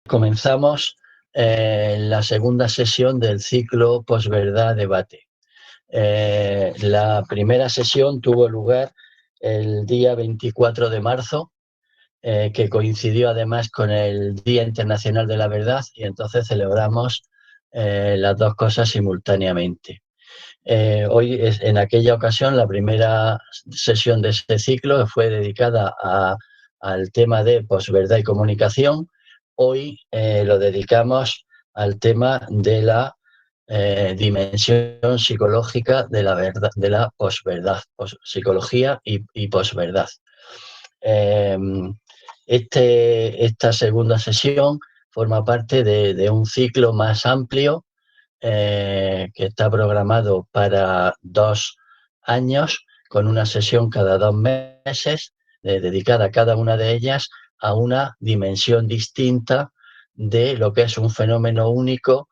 Comenzamos la segunda sesión del ciclo Posverdad Debate. La primera sesión tuvo lugar el día 24 de marzo, que coincidió además con el Día Internacional de la Verdad, y entonces celebramos las dos cosas simultáneamente. Hoy, en aquella ocasión, la primera sesión de este ciclo fue dedicada al tema de posverdad y comunicación. Hoy lo dedicamos al tema de la dimensión psicológica de la verdad, de la posverdad, psicología y posverdad. Esta segunda sesión forma parte de un ciclo más amplio que está programado para 2 años, con una sesión cada 2 meses, dedicada a cada una de ellas a una dimensión distinta de lo que es un fenómeno único,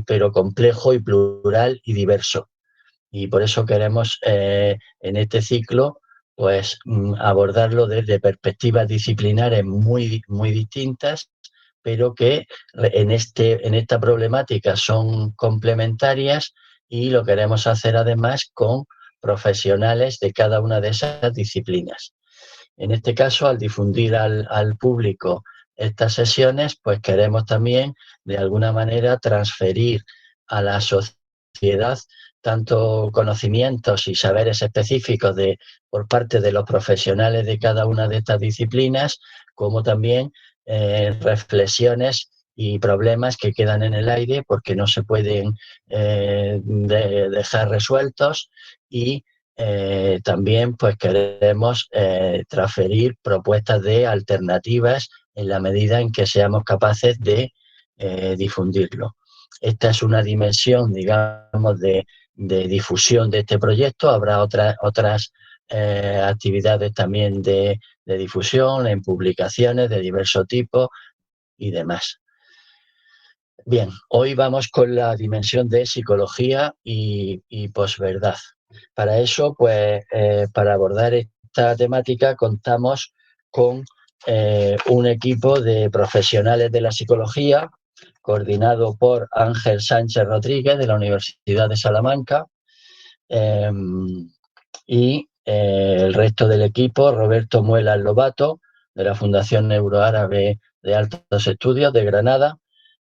pero complejo y plural y diverso. Y por eso queremos en este ciclo pues abordarlo desde perspectivas disciplinares muy distintas, pero que en esta problemática son complementarias, y lo queremos hacer además con profesionales de cada una de esas disciplinas. En este caso, al difundir al público estas sesiones, pues queremos también de alguna manera transferir a la sociedad tanto conocimientos y saberes específicos por parte de los profesionales de cada una de estas disciplinas, como también reflexiones y problemas que quedan en el aire porque no se pueden dejar resueltos, y también pues queremos transferir propuestas de alternativas en la medida en que seamos capaces de difundirlo. Esta es una dimensión, digamos, de difusión de este proyecto. Habrá otras actividades también de difusión en publicaciones de diverso tipo y demás. Bien, hoy vamos con la dimensión de psicología y posverdad. Para eso, pues, para abordar esta temática contamos con un equipo de profesionales de la psicología, coordinado por Ángel Sánchez Rodríguez, de la Universidad de Salamanca, y el resto del equipo: Roberto Muelas Lobato, de la Fundación Neuroárabe de Altos Estudios de Granada,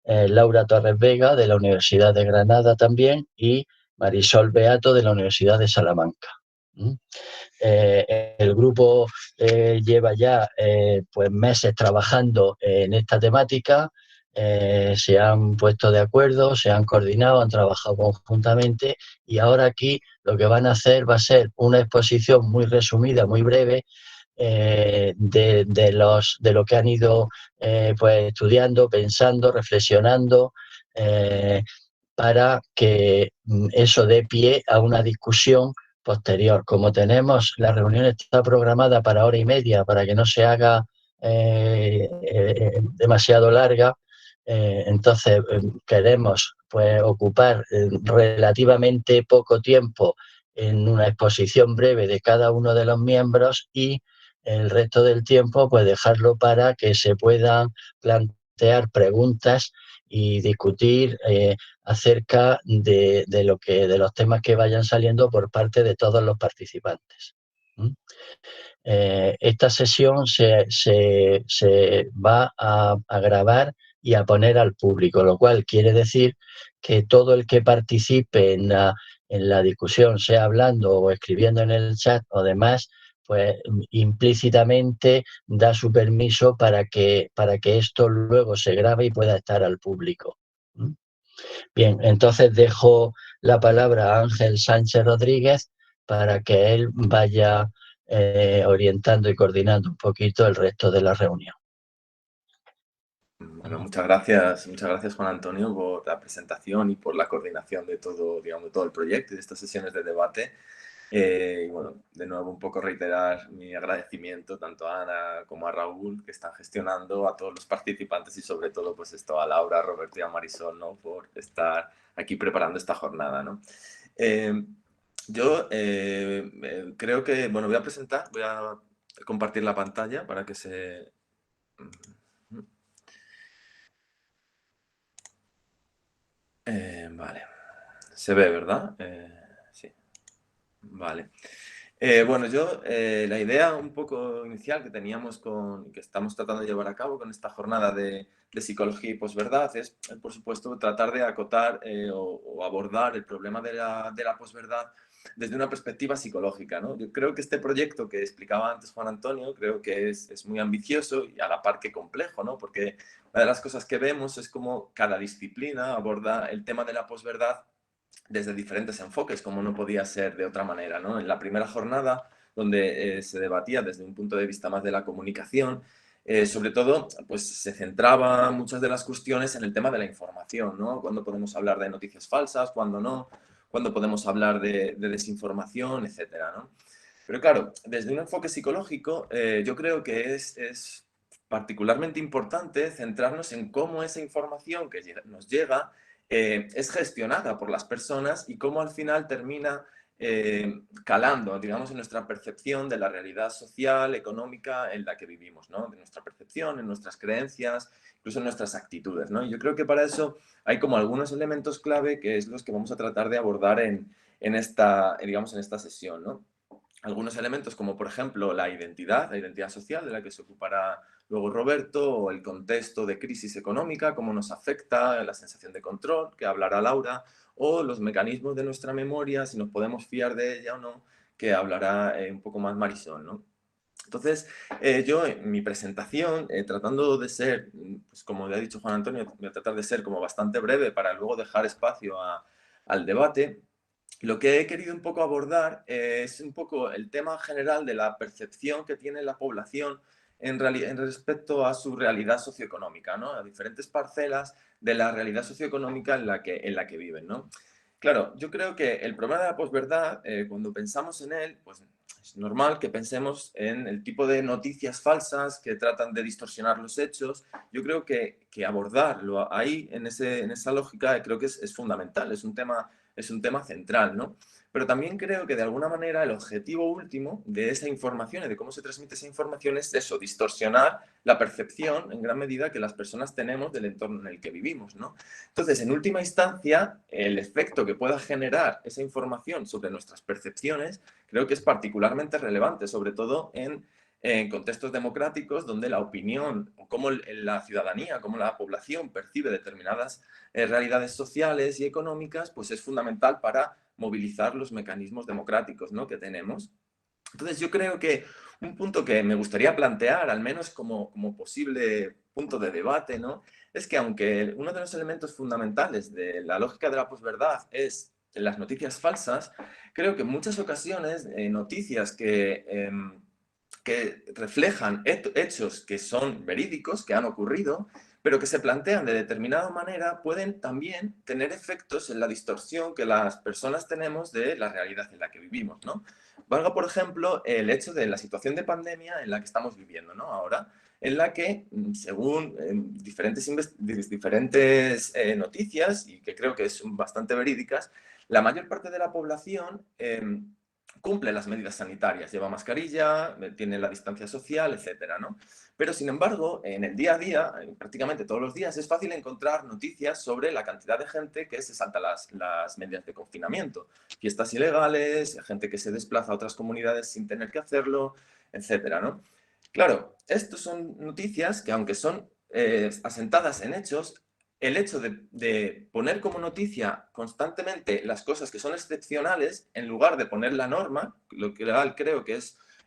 Laura Torres Vega, de la Universidad de Granada también, y Marisol Beato, de la Universidad de Salamanca. El grupo lleva ya pues meses trabajando en esta temática. Se han puesto de acuerdo, se han coordinado, han trabajado conjuntamente, y ahora aquí lo que van a hacer va a ser una exposición muy resumida, muy breve, de lo que han ido pues estudiando, pensando, reflexionando, para que eso dé pie a una discusión posterior. Como tenemos, la reunión está programada para 1 hora y media, para que no se haga demasiado larga, entonces queremos pues ocupar relativamente poco tiempo en una exposición breve de cada uno de los miembros, y el resto del tiempo pues dejarlo para que se puedan plantear preguntas y discutir acerca de los temas que vayan saliendo por parte de todos los participantes. Esta sesión se va a grabar y a poner al público, lo cual quiere decir que todo el que participe en la discusión, sea hablando o escribiendo en el chat o demás, pues implícitamente da su permiso para que esto luego se grabe y pueda estar al público. Bien, entonces dejo la palabra a Ángel Sánchez Rodríguez para que él vaya orientando y coordinando un poquito el resto de la reunión. Bueno, muchas gracias Juan Antonio por la presentación y por la coordinación de todo, digamos, de todo el proyecto y de estas sesiones de debate. Y bueno, de nuevo un poco reiterar mi agradecimiento tanto a Ana como a Raúl, que están gestionando, a todos los participantes y sobre todo pues esto a Laura, a Roberto y a Marisol, ¿no? Por estar aquí preparando esta jornada, ¿no? Yo creo que, bueno, voy a compartir la pantalla para que se... Vale. Se ve, ¿verdad? Sí. Vale. Bueno, yo la idea un poco inicial que teníamos que estamos tratando de llevar a cabo con esta jornada de psicología y posverdad es, por supuesto, tratar de acotar o abordar el problema de la posverdad desde una perspectiva psicológica, ¿no? Yo creo que este proyecto que explicaba antes Juan Antonio, creo que es muy ambicioso y a la par que complejo, ¿no? Porque una de las cosas que vemos es cómo cada disciplina aborda el tema de la posverdad desde diferentes enfoques, como no podía ser de otra manera, ¿no? En la primera jornada, donde se debatía desde un punto de vista más de la comunicación, sobre todo, pues se centraba muchas de las cuestiones en el tema de la información, ¿no? Cuándo podemos hablar de noticias falsas, cuándo no, cuándo podemos hablar de desinformación, etcétera, ¿no? Pero claro, desde un enfoque psicológico, yo creo que es particularmente importante centrarnos en cómo esa información que nos llega es gestionada por las personas y cómo al final termina calando, digamos, en nuestra percepción de la realidad social, económica en la que vivimos, ¿no? De nuestra percepción, en nuestras creencias, incluso en nuestras actitudes, ¿no? Y yo creo que para eso hay como algunos elementos clave que es los que vamos a tratar de abordar en esta, digamos, en esta sesión, ¿no? Algunos elementos como por ejemplo la identidad social de la que se ocupará luego Roberto, o el contexto de crisis económica, cómo nos afecta la sensación de control, que hablará Laura, o los mecanismos de nuestra memoria, si nos podemos fiar de ella o no, que hablará un poco más Marisol, ¿no? Entonces, yo en mi presentación, tratando de ser, pues como ya ha dicho Juan Antonio, voy a tratar de ser como bastante breve para luego dejar espacio al debate. Lo que he querido un poco abordar es un poco el tema general de la percepción que tiene la población en respecto a su realidad socioeconómica, ¿no? A diferentes parcelas de la realidad socioeconómica en la que viven, ¿no? Claro, yo creo que el problema de la posverdad, cuando pensamos en él, pues es normal que pensemos en el tipo de noticias falsas que tratan de distorsionar los hechos. Yo creo que abordarlo ahí, en esa lógica, creo que es fundamental, es un tema central, ¿no? Pero también creo que de alguna manera el objetivo último de esa información y de cómo se transmite esa información es eso, distorsionar la percepción en gran medida que las personas tenemos del entorno en el que vivimos, ¿no? Entonces, en última instancia, el efecto que pueda generar esa información sobre nuestras percepciones creo que es particularmente relevante, sobre todo en contextos democráticos donde la opinión, cómo la ciudadanía, cómo la población percibe determinadas realidades sociales y económicas, pues es fundamental para movilizar los mecanismos democráticos, ¿no?, que tenemos. Entonces yo creo que un punto que me gustaría plantear, al menos como posible punto de debate, ¿no?, es que aunque uno de los elementos fundamentales de la lógica de la posverdad es las noticias falsas, creo que en muchas ocasiones noticias que reflejan hechos que son verídicos, que han ocurrido, pero que se plantean de determinada manera, pueden también tener efectos en la distorsión que las personas tenemos de la realidad en la que vivimos, ¿no? Valga, por ejemplo, el hecho de la situación de pandemia en la que estamos viviendo, ¿no? Ahora, en la que, según diferentes noticias, y que creo que son bastante verídicas, la mayor parte de la población cumple las medidas sanitarias, lleva mascarilla, tiene la distancia social, etcétera, ¿no? Pero, sin embargo, en el día a día, prácticamente todos los días, es fácil encontrar noticias sobre la cantidad de gente que se salta las medidas de confinamiento. Fiestas ilegales, gente que se desplaza a otras comunidades sin tener que hacerlo, etcétera, ¿no? Claro, estas son noticias que, aunque son asentadas en hechos, el hecho de poner como noticia constantemente las cosas que son excepcionales, en lugar de poner la norma, lo que creo que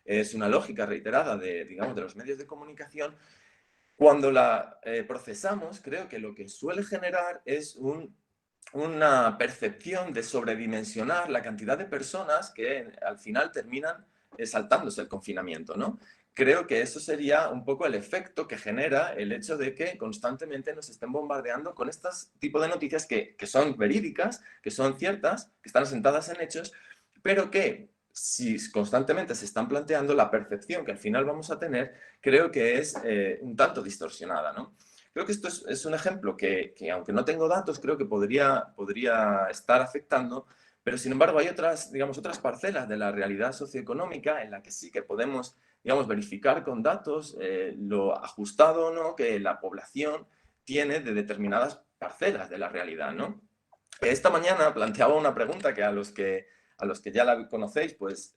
es una lógica reiterada digamos, de los medios de comunicación, cuando la procesamos, creo que lo que suele generar es una percepción de sobredimensionar la cantidad de personas que al final terminan saltándose el confinamiento, ¿no? Creo que eso sería un poco el efecto que genera el hecho de que constantemente nos estén bombardeando con estos tipos de noticias que son verídicas, que son ciertas, que están asentadas en hechos, pero que si constantemente se están planteando, la percepción que al final vamos a tener, creo que es un tanto distorsionada, ¿no? Creo que esto es un ejemplo que, aunque no tengo datos, creo que podría estar afectando, pero sin embargo hay otras, digamos, otras parcelas de la realidad socioeconómica en la que sí que podemos, digamos, verificar con datos lo ajustado o no que la población tiene de determinadas parcelas de la realidad, ¿no? Esta mañana planteaba una pregunta que a los que ya la conocéis, pues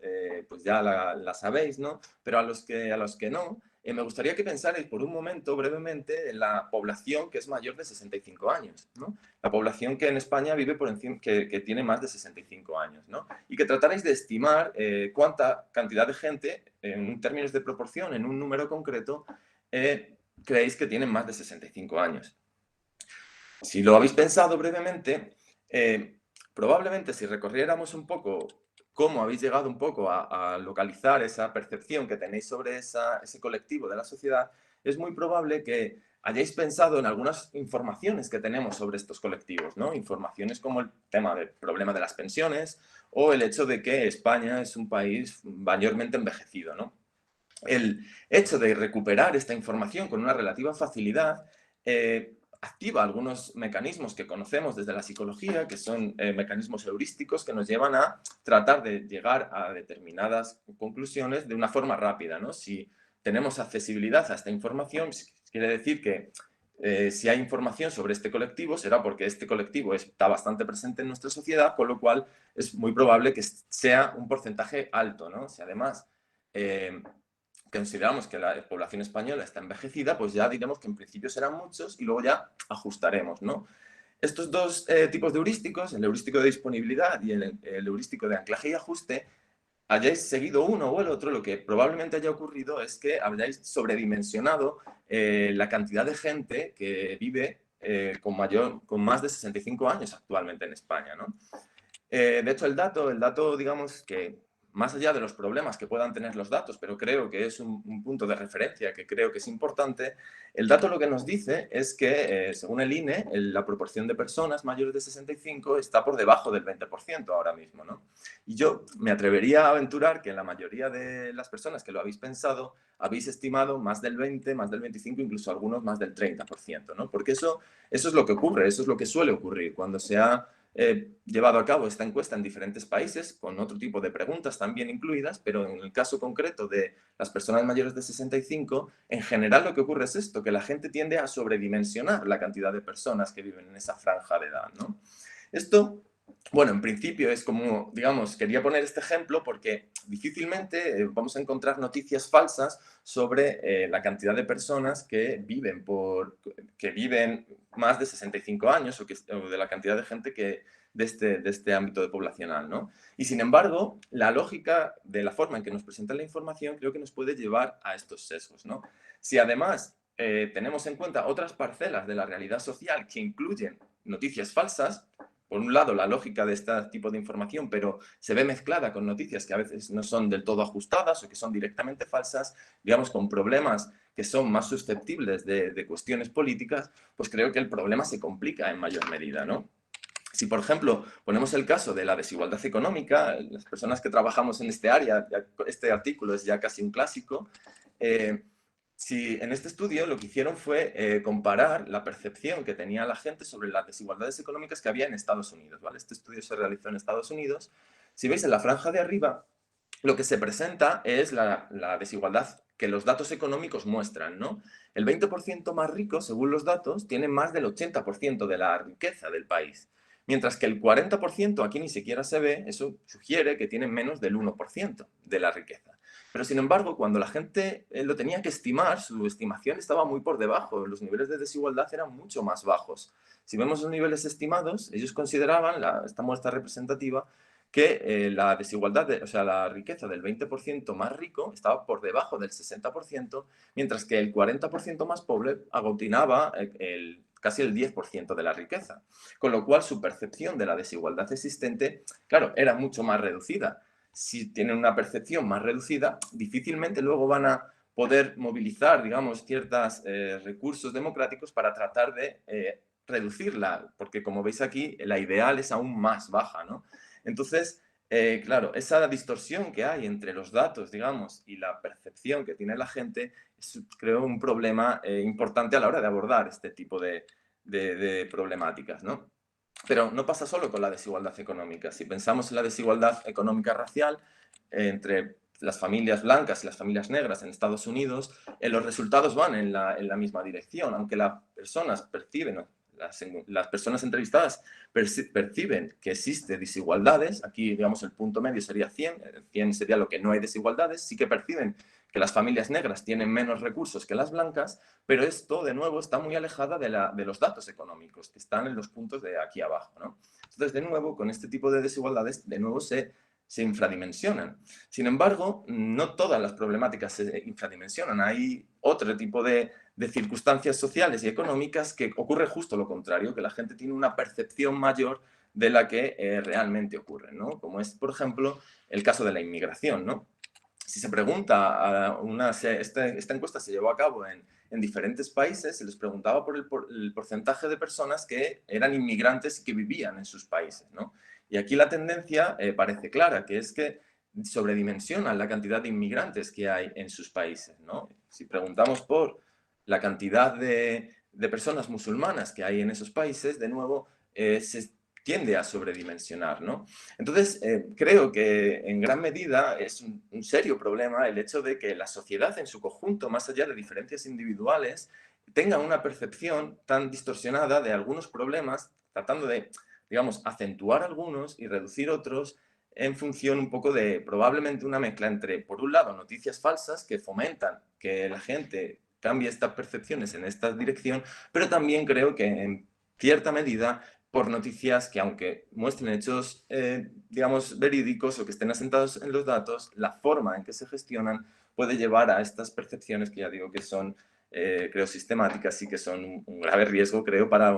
ya la sabéis, ¿no? Pero a los que no, me gustaría que pensarais por un momento, brevemente, en la población que es mayor de 65 años, ¿no? La población que en España vive por encima, que tiene más de 65 años, ¿no? Y que tratarais de estimar cuánta cantidad de gente, en términos de proporción, en un número concreto, creéis que tienen más de 65 años. Si lo habéis pensado brevemente, probablemente si recorriéramos un poco cómo habéis llegado un poco a localizar esa percepción que tenéis sobre ese colectivo de la sociedad, es muy probable que hayáis pensado en algunas informaciones que tenemos sobre estos colectivos, ¿no? Informaciones como el tema del problema de las pensiones o el hecho de que España es un país mayormente envejecido, ¿no? El hecho de recuperar esta información con una relativa facilidad activa algunos mecanismos que conocemos desde la psicología, que son mecanismos heurísticos que nos llevan a tratar de llegar a determinadas conclusiones de una forma rápida, ¿no? Si tenemos accesibilidad a esta información, quiere decir que si hay información sobre este colectivo, será porque este colectivo está bastante presente en nuestra sociedad, con lo cual es muy probable que sea un porcentaje alto, ¿no? Si además consideramos que la población española está envejecida, pues ya diremos que en principio serán muchos y luego ya ajustaremos, ¿no? Estos dos tipos de heurísticos, el heurístico de disponibilidad y el heurístico de anclaje y ajuste, hayáis seguido uno o el otro, lo que probablemente haya ocurrido es que hayáis sobredimensionado la cantidad de gente que vive con más de 65 años actualmente en España, ¿no? De hecho, el dato, digamos que más allá de los problemas que puedan tener los datos, pero creo que es un punto de referencia que creo que es importante, el dato lo que nos dice es que, según el INE, la proporción de personas mayores de 65 está por debajo del 20% ahora mismo, ¿no? Y yo me atrevería a aventurar que la mayoría de las personas que lo habéis pensado, habéis estimado más del 20, más del 25, incluso algunos más del 30%, ¿no? Porque eso es lo que ocurre, eso es lo que suele ocurrir cuando se ha llevado a cabo esta encuesta en diferentes países, con otro tipo de preguntas también incluidas, pero en el caso concreto de las personas mayores de 65, en general lo que ocurre es esto, que la gente tiende a sobredimensionar la cantidad de personas que viven en esa franja de edad, ¿no? Esto, bueno, en principio es como, digamos, quería poner este ejemplo porque difícilmente vamos a encontrar noticias falsas sobre la cantidad de personas que viven más de 65 años o de la cantidad de gente de este ámbito poblacional, ¿no? Y sin embargo, la lógica de la forma en que nos presentan la información creo que nos puede llevar a estos sesgos, ¿no? Si además tenemos en cuenta otras parcelas de la realidad social que incluyen noticias falsas, por un lado, la lógica de este tipo de información, pero se ve mezclada con noticias que a veces no son del todo ajustadas o que son directamente falsas, digamos, con problemas que son más susceptibles de cuestiones políticas, pues creo que el problema se complica en mayor medida, ¿no? Si, por ejemplo, ponemos el caso de la desigualdad económica, las personas que trabajamos en este área, este artículo es ya casi un clásico, si en este estudio lo que hicieron fue comparar la percepción que tenía la gente sobre las desigualdades económicas que había en Estados Unidos, ¿vale? Este estudio se realizó en Estados Unidos. Si veis en la franja de arriba, lo que se presenta es la desigualdad que los datos económicos muestran, ¿no? El 20% más rico, según los datos, tiene más del 80% de la riqueza del país. Mientras que el 40% aquí ni siquiera se ve, eso sugiere que tienen menos del 1% de la riqueza. Pero sin embargo, cuando la gente lo tenía que estimar, su estimación estaba muy por debajo, los niveles de desigualdad eran mucho más bajos. Si vemos los niveles estimados, ellos consideraban, esta muestra representativa, que la desigualdad, o sea, la riqueza del 20% más rico estaba por debajo del 60%, mientras que el 40% más pobre aglutinaba casi el 10% de la riqueza. Con lo cual, su percepción de la desigualdad existente, claro, era mucho más reducida. Si tienen una percepción más reducida, difícilmente luego van a poder movilizar, digamos, ciertos recursos democráticos para tratar de reducirla, porque como veis aquí, la ideal es aún más baja, ¿no? Entonces, claro, esa distorsión que hay entre los datos, digamos, y la percepción que tiene la gente, es, creo, un problema importante a la hora de abordar este tipo de problemáticas, ¿no? Pero no pasa solo con la desigualdad económica. Si pensamos en la desigualdad económica racial entre las familias blancas y las familias negras en Estados Unidos, los resultados van en la misma dirección, aunque las personas perciben las personas entrevistadas perciben que existe desigualdades. Aquí, digamos, el punto medio sería 100, 100 sería lo que no hay desigualdades. Sí que perciben que las familias negras tienen menos recursos que las blancas, pero esto, de nuevo, está muy alejada de los datos económicos, que están en los puntos de aquí abajo, ¿no? Entonces, de nuevo, con este tipo de desigualdades, de nuevo se infradimensionan. Sin embargo, no todas las problemáticas se infradimensionan. Hay otro tipo de circunstancias sociales y económicas que ocurre justo lo contrario, que la gente tiene una percepción mayor de la que realmente ocurre, ¿no? Como es, por ejemplo, el caso de la inmigración, ¿no? Si se pregunta, esta encuesta se llevó a cabo en diferentes países, se les preguntaba por el porcentaje de personas que eran inmigrantes y que vivían en sus países, ¿no? Y aquí la tendencia parece clara, que es que sobredimensionan la cantidad de inmigrantes que hay en sus países, ¿no? Si preguntamos por la cantidad de personas musulmanas que hay en esos países, de nuevo, se tiende a sobredimensionar, ¿no? Entonces, creo que en gran medida es un serio problema el hecho de que la sociedad en su conjunto, más allá de diferencias individuales, tenga una percepción tan distorsionada de algunos problemas, tratando de, digamos, acentuar algunos y reducir otros en función un poco de probablemente una mezcla entre, por un lado, noticias falsas que fomentan que la gente cambie estas percepciones en esta dirección, pero también creo que en cierta medida por noticias que, aunque muestren hechos, digamos, verídicos o que estén asentados en los datos, la forma en que se gestionan puede llevar a estas percepciones que ya digo que son, creo, sistemáticas y que son un grave riesgo, creo, para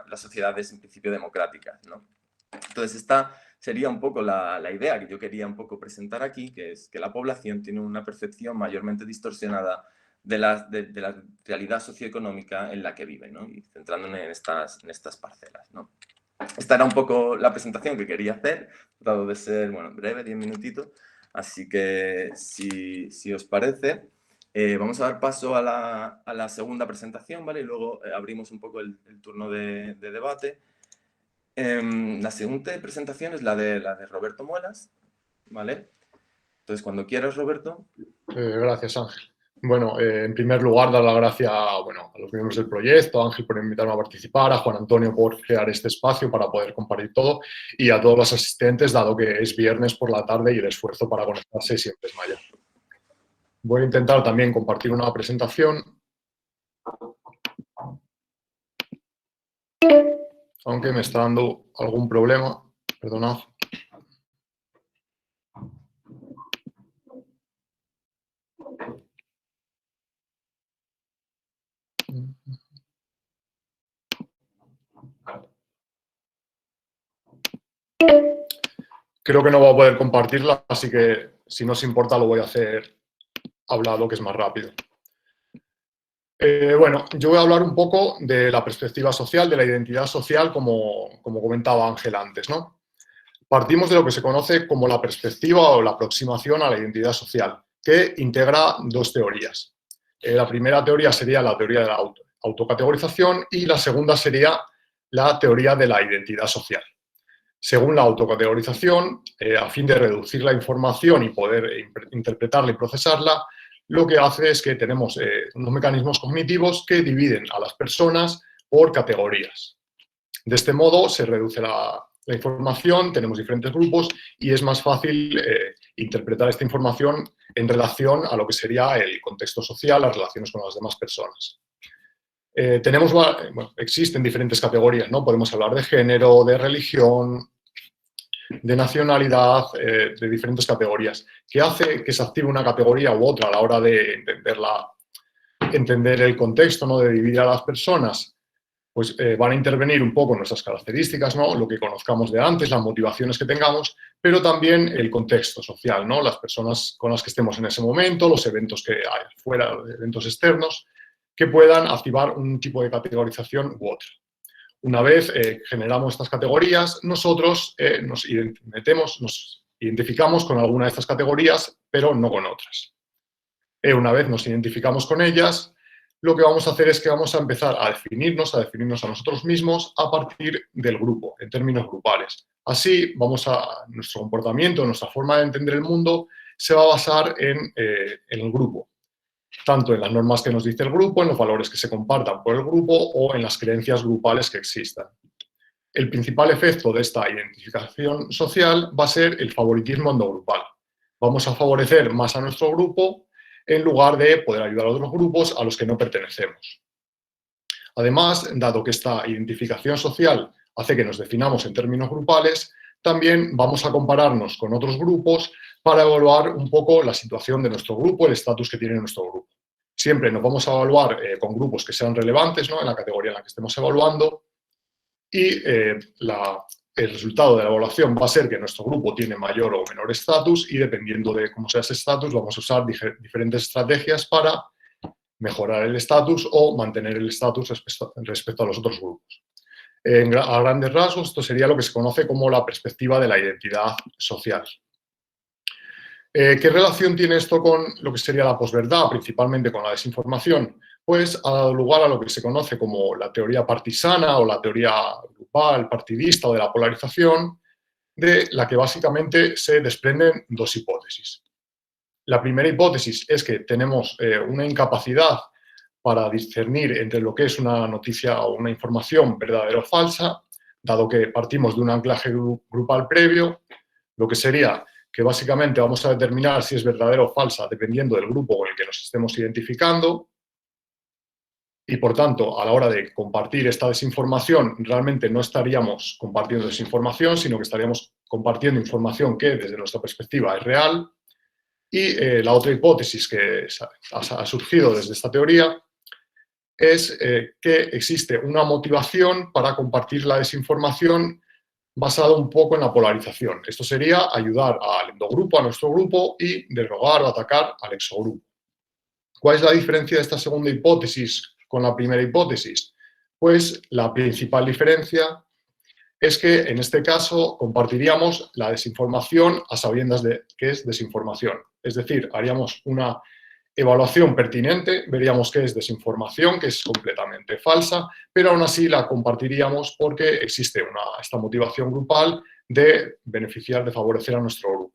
las sociedades en principio democráticas, ¿no? Entonces, esta sería un poco la idea que yo quería un poco presentar aquí, que es que la población tiene una percepción mayormente distorsionada de la realidad socioeconómica en la que vive, ¿no? Y centrándonos en estas parcelas, ¿no? Esta era un poco la presentación que quería hacer, tratado de ser, bueno, breve, 10 minutitos, así que si os parece, vamos a dar paso a la segunda presentación, ¿vale? Y luego abrimos un poco el turno de debate. La siguiente presentación es la de Roberto Muelas, ¿vale? Entonces, cuando quieras, Roberto. Gracias, Ángel. Bueno, en primer lugar, dar las gracias a los miembros del proyecto, a Ángel por invitarme a participar, a Juan Antonio por crear este espacio para poder compartir todo y a todos los asistentes, dado que es viernes por la tarde y el esfuerzo para conectarse siempre es mayor. Voy a intentar también compartir una presentación, aunque me está dando algún problema, perdonad. Creo que no voy a poder compartirla, así que si no os importa lo voy a hacer hablado, que es más rápido. Bueno, yo voy a hablar un poco de la perspectiva social, de la identidad social, como comentaba Ángel antes, ¿no? Partimos de lo que se conoce como la perspectiva o la aproximación a la identidad social, que integra dos teorías. La primera teoría sería la teoría de la autocategorización y la segunda sería la teoría de la identidad social. Según la autocategorización, a fin de reducir la información y poder interpretarla y procesarla, lo que hace es que tenemos unos mecanismos cognitivos que dividen a las personas por categorías. De este modo se reduce la información, tenemos diferentes grupos y es más fácil interpretar esta información en relación a lo que sería el contexto social, las relaciones con las demás personas. Existen diferentes categorías, ¿no? Podemos hablar de género, de religión, de nacionalidad, de diferentes categorías. ¿Qué hace que se active una categoría u otra a la hora de entender el contexto, ¿no? De dividir a las personas? Pues van a intervenir un poco nuestras características, ¿no? Lo que conozcamos de antes, las motivaciones que tengamos, pero también el contexto social, ¿no? Las personas con las que estemos en ese momento, los eventos que hay fuera, eventos externos, que puedan activar un tipo de categorización u otra. Una vez generamos estas categorías, nosotros nos identificamos con alguna de estas categorías, pero no con otras. Una vez nos identificamos con ellas, lo que vamos a hacer es que vamos a empezar a definirnos a nosotros mismos a partir del grupo, en términos grupales. Así, nuestro comportamiento, nuestra forma de entender el mundo se va a basar en el grupo. tanto en las normas que nos dice el grupo, en los valores que se compartan por el grupo o en las creencias grupales que existan. El principal efecto de esta identificación social va a ser el favoritismo endogrupal. Vamos a favorecer más a nuestro grupo en lugar de poder ayudar a otros grupos a los que no pertenecemos. Además, dado que esta identificación social hace que nos definamos en términos grupales, también vamos a compararnos con otros grupos para evaluar un poco la situación de nuestro grupo, el estatus que tiene nuestro grupo. Siempre nos vamos a evaluar con grupos que sean relevantes, ¿no?, en la categoría en la que estemos evaluando, y el resultado de la evaluación va a ser que nuestro grupo tiene mayor o menor estatus, y dependiendo de cómo sea ese estatus vamos a usar diferentes estrategias para mejorar el estatus o mantener el estatus respecto a los otros grupos. A grandes rasgos, esto sería lo que se conoce como la perspectiva de la identidad social. ¿Qué relación tiene esto con lo que sería la posverdad, principalmente con la desinformación? Pues ha dado lugar a lo que se conoce como la teoría partisana o la teoría grupal, partidista o de la polarización, de la que básicamente se desprenden dos hipótesis. La primera hipótesis es que tenemos una incapacidad para discernir entre lo que es una noticia o una información verdadera o falsa, dado que partimos de un anclaje grupal previo, lo que sería que básicamente vamos a determinar si es verdadera o falsa dependiendo del grupo con el que nos estemos identificando, y por tanto, a la hora de compartir esta desinformación, realmente no estaríamos compartiendo desinformación, sino que estaríamos compartiendo información que desde nuestra perspectiva es real. Y la otra hipótesis que ha surgido desde esta teoría es que existe una motivación para compartir la desinformación basada un poco en la polarización. Esto sería ayudar al endogrupo, a nuestro grupo, y derogar o atacar al exogrupo. ¿Cuál es la diferencia de esta segunda hipótesis con la primera hipótesis? Pues la principal diferencia es que en este caso compartiríamos la desinformación a sabiendas de que es desinformación. Es decir, haríamos una evaluación pertinente, veríamos qué es desinformación, que es completamente falsa, pero aún así la compartiríamos porque existe esta motivación grupal de beneficiar, de favorecer a nuestro grupo.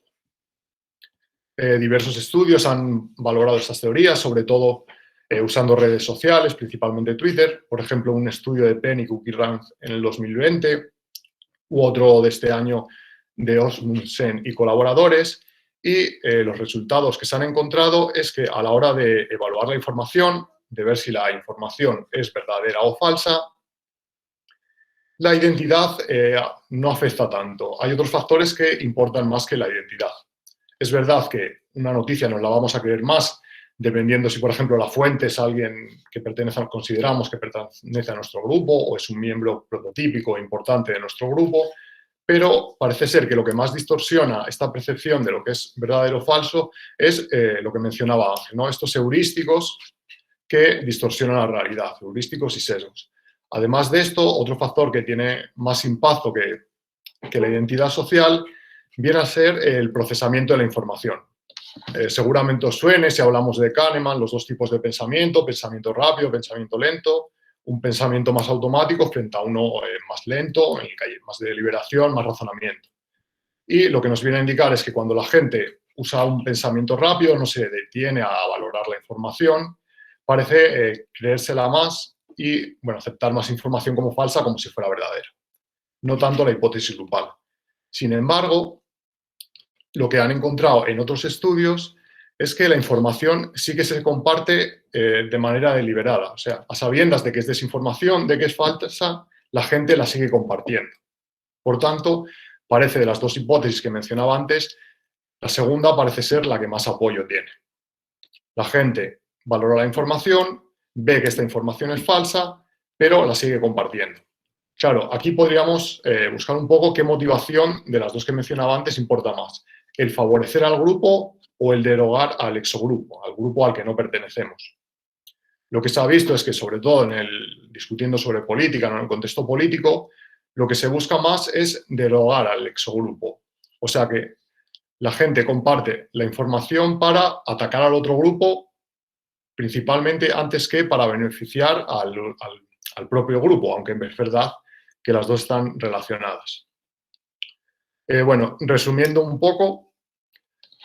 Diversos estudios han valorado estas teorías, sobre todo usando redes sociales, principalmente Twitter. Por ejemplo, un estudio de Penn y Cookie-Rank en el 2020, u otro de este año de Osmundsen y colaboradores, y los resultados que se han encontrado es que a la hora de evaluar la información, de ver si la información es verdadera o falsa, la identidad no afecta tanto. Hay otros factores que importan más que la identidad. Es verdad que una noticia nos la vamos a creer más dependiendo si, por ejemplo, la fuente es alguien que consideramos que pertenece a nuestro grupo o es un miembro prototípico e importante de nuestro grupo, pero parece ser que lo que más distorsiona esta percepción de lo que es verdadero o falso es lo que mencionaba Ángel, ¿no? Estos heurísticos que distorsionan la realidad, heurísticos y sesgos. Además de esto, otro factor que tiene más impacto que la identidad social viene a ser el procesamiento de la información. Seguramente os suene, si hablamos de Kahneman, los dos tipos de pensamiento rápido, pensamiento lento, un pensamiento más automático frente a uno más lento, en el que hay más deliberación, más razonamiento. Y lo que nos viene a indicar es que cuando la gente usa un pensamiento rápido, no se detiene a valorar la información, parece creérsela más y aceptar más información como falsa como si fuera verdadera. No tanto la hipótesis grupal. Sin embargo, lo que han encontrado en otros estudios es que la información sí que se comparte de manera deliberada. O sea, a sabiendas de que es desinformación, de que es falsa, la gente la sigue compartiendo. Por tanto, parece de las dos hipótesis que mencionaba antes, la segunda parece ser la que más apoyo tiene. La gente valora la información, ve que esta información es falsa, pero la sigue compartiendo. Claro, aquí podríamos buscar un poco qué motivación de las dos que mencionaba antes importa más. El favorecer al grupo o el derogar al exogrupo, al grupo al que no pertenecemos. Lo que se ha visto es que, sobre todo discutiendo sobre política, en el contexto político, lo que se busca más es derogar al exogrupo. O sea que la gente comparte la información para atacar al otro grupo, principalmente antes que para beneficiar al propio grupo, aunque es verdad que las dos están relacionadas. Resumiendo un poco,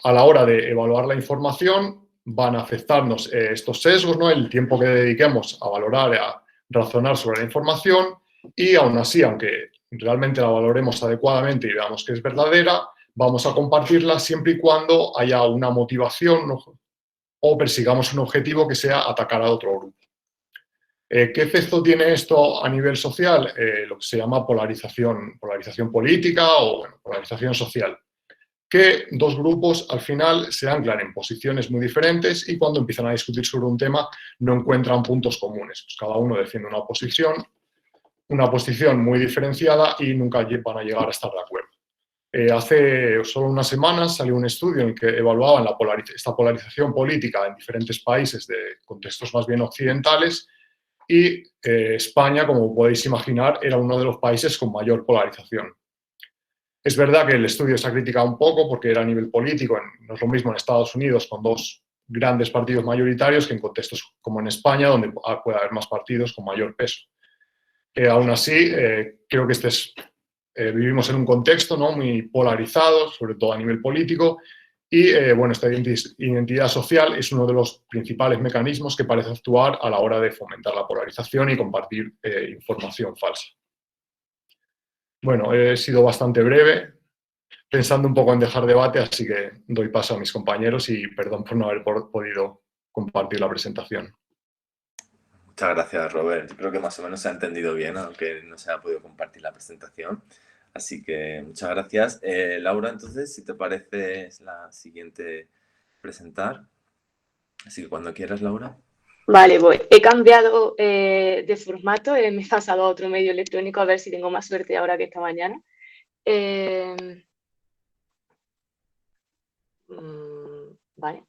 a la hora de evaluar la información, van a afectarnos estos sesgos, ¿no? El tiempo que dediquemos a valorar, a razonar sobre la información, y aún así, aunque realmente la valoremos adecuadamente y veamos que es verdadera, vamos a compartirla siempre y cuando haya una motivación, ¿no?, o persigamos un objetivo que sea atacar a otro grupo. ¿Qué efecto tiene esto a nivel social? Lo que se llama polarización política o, bueno, polarización social. Que dos grupos al final se anclan en posiciones muy diferentes y cuando empiezan a discutir sobre un tema no encuentran puntos comunes. Pues cada uno defiende una posición muy diferenciada y nunca van a llegar a estar de acuerdo. Hace solo unas semanas salió un estudio en el que evaluaban esta polarización política en diferentes países de contextos más bien occidentales y España, como podéis imaginar, era uno de los países con mayor polarización. Es verdad que el estudio se ha criticado un poco porque era a nivel político, no es lo mismo en Estados Unidos con dos grandes partidos mayoritarios que en contextos como en España, donde puede haber más partidos con mayor peso. Aún así, creo que vivimos en un contexto, ¿no?, muy polarizado, sobre todo a nivel político, y bueno, esta identidad social es uno de los principales mecanismos que parece actuar a la hora de fomentar la polarización y compartir información falsa. Bueno, he sido bastante breve, pensando un poco en dejar debate, así que doy paso a mis compañeros y perdón por no haber podido compartir la presentación. Muchas gracias, Robert. Creo que más o menos se ha entendido bien, aunque no se ha podido compartir la presentación. Así que muchas gracias. Laura, entonces, si te parece, es la siguiente presentar. Así que cuando quieras, Laura. Vale, voy. He cambiado de formato, me he pasado a otro medio electrónico a ver si tengo más suerte ahora que esta mañana. Vale.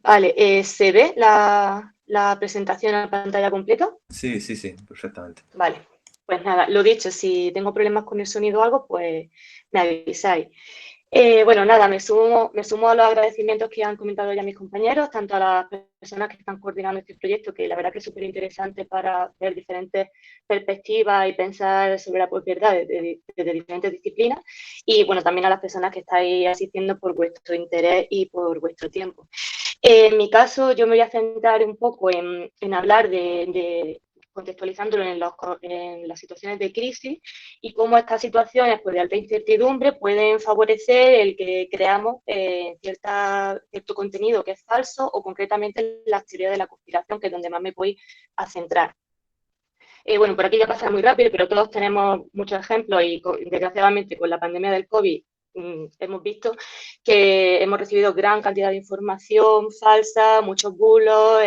Vale, ¿se ve la presentación a pantalla completa? Sí, perfectamente. Vale, pues nada, lo dicho, si tengo problemas con el sonido o algo, pues me avisáis. Bueno, nada, me sumo a los agradecimientos que han comentado ya mis compañeros, tanto a las personas que están coordinando este proyecto, que la verdad que es súper interesante para ver diferentes perspectivas y pensar sobre la posverdad desde diferentes disciplinas, y bueno, también a las personas que estáis asistiendo por vuestro interés y por vuestro tiempo. En mi caso, yo me voy a centrar un poco en hablar contextualizándolo en las situaciones de crisis y cómo estas situaciones, pues, de alta incertidumbre pueden favorecer el que creamos cierto contenido que es falso, o concretamente las teorías de la conspiración, que es donde más me voy a centrar. Bueno, por aquí voy a pasar muy rápido, pero todos tenemos muchos ejemplos y desgraciadamente con la pandemia del COVID hemos visto que hemos recibido gran cantidad de información falsa, muchos bulos,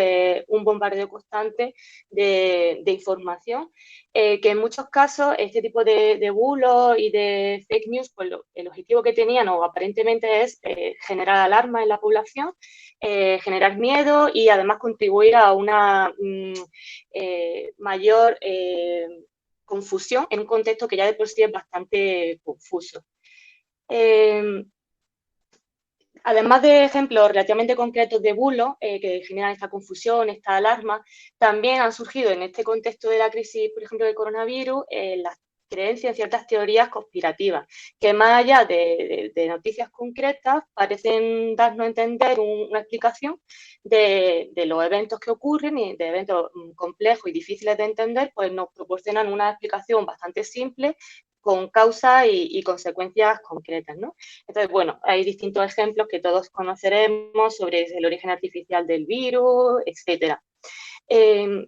un bombardeo constante de información, que en muchos casos este tipo de bulos y de fake news, pues el objetivo que tenían o aparentemente es generar alarma en la población, generar miedo y además contribuir a una mayor confusión en un contexto que ya de por sí es bastante confuso. Además de ejemplos relativamente concretos de bulos que generan esta confusión, esta alarma, también han surgido en este contexto de la crisis, por ejemplo, del coronavirus, las creencias en ciertas teorías conspirativas, que más allá de noticias concretas, parecen darnos a entender una explicación de los eventos que ocurren, y de eventos complejos y difíciles de entender, pues nos proporcionan una explicación bastante simple, con causas y consecuencias concretas, ¿no? Entonces, bueno, hay distintos ejemplos que todos conoceremos sobre el origen artificial del virus, etc. En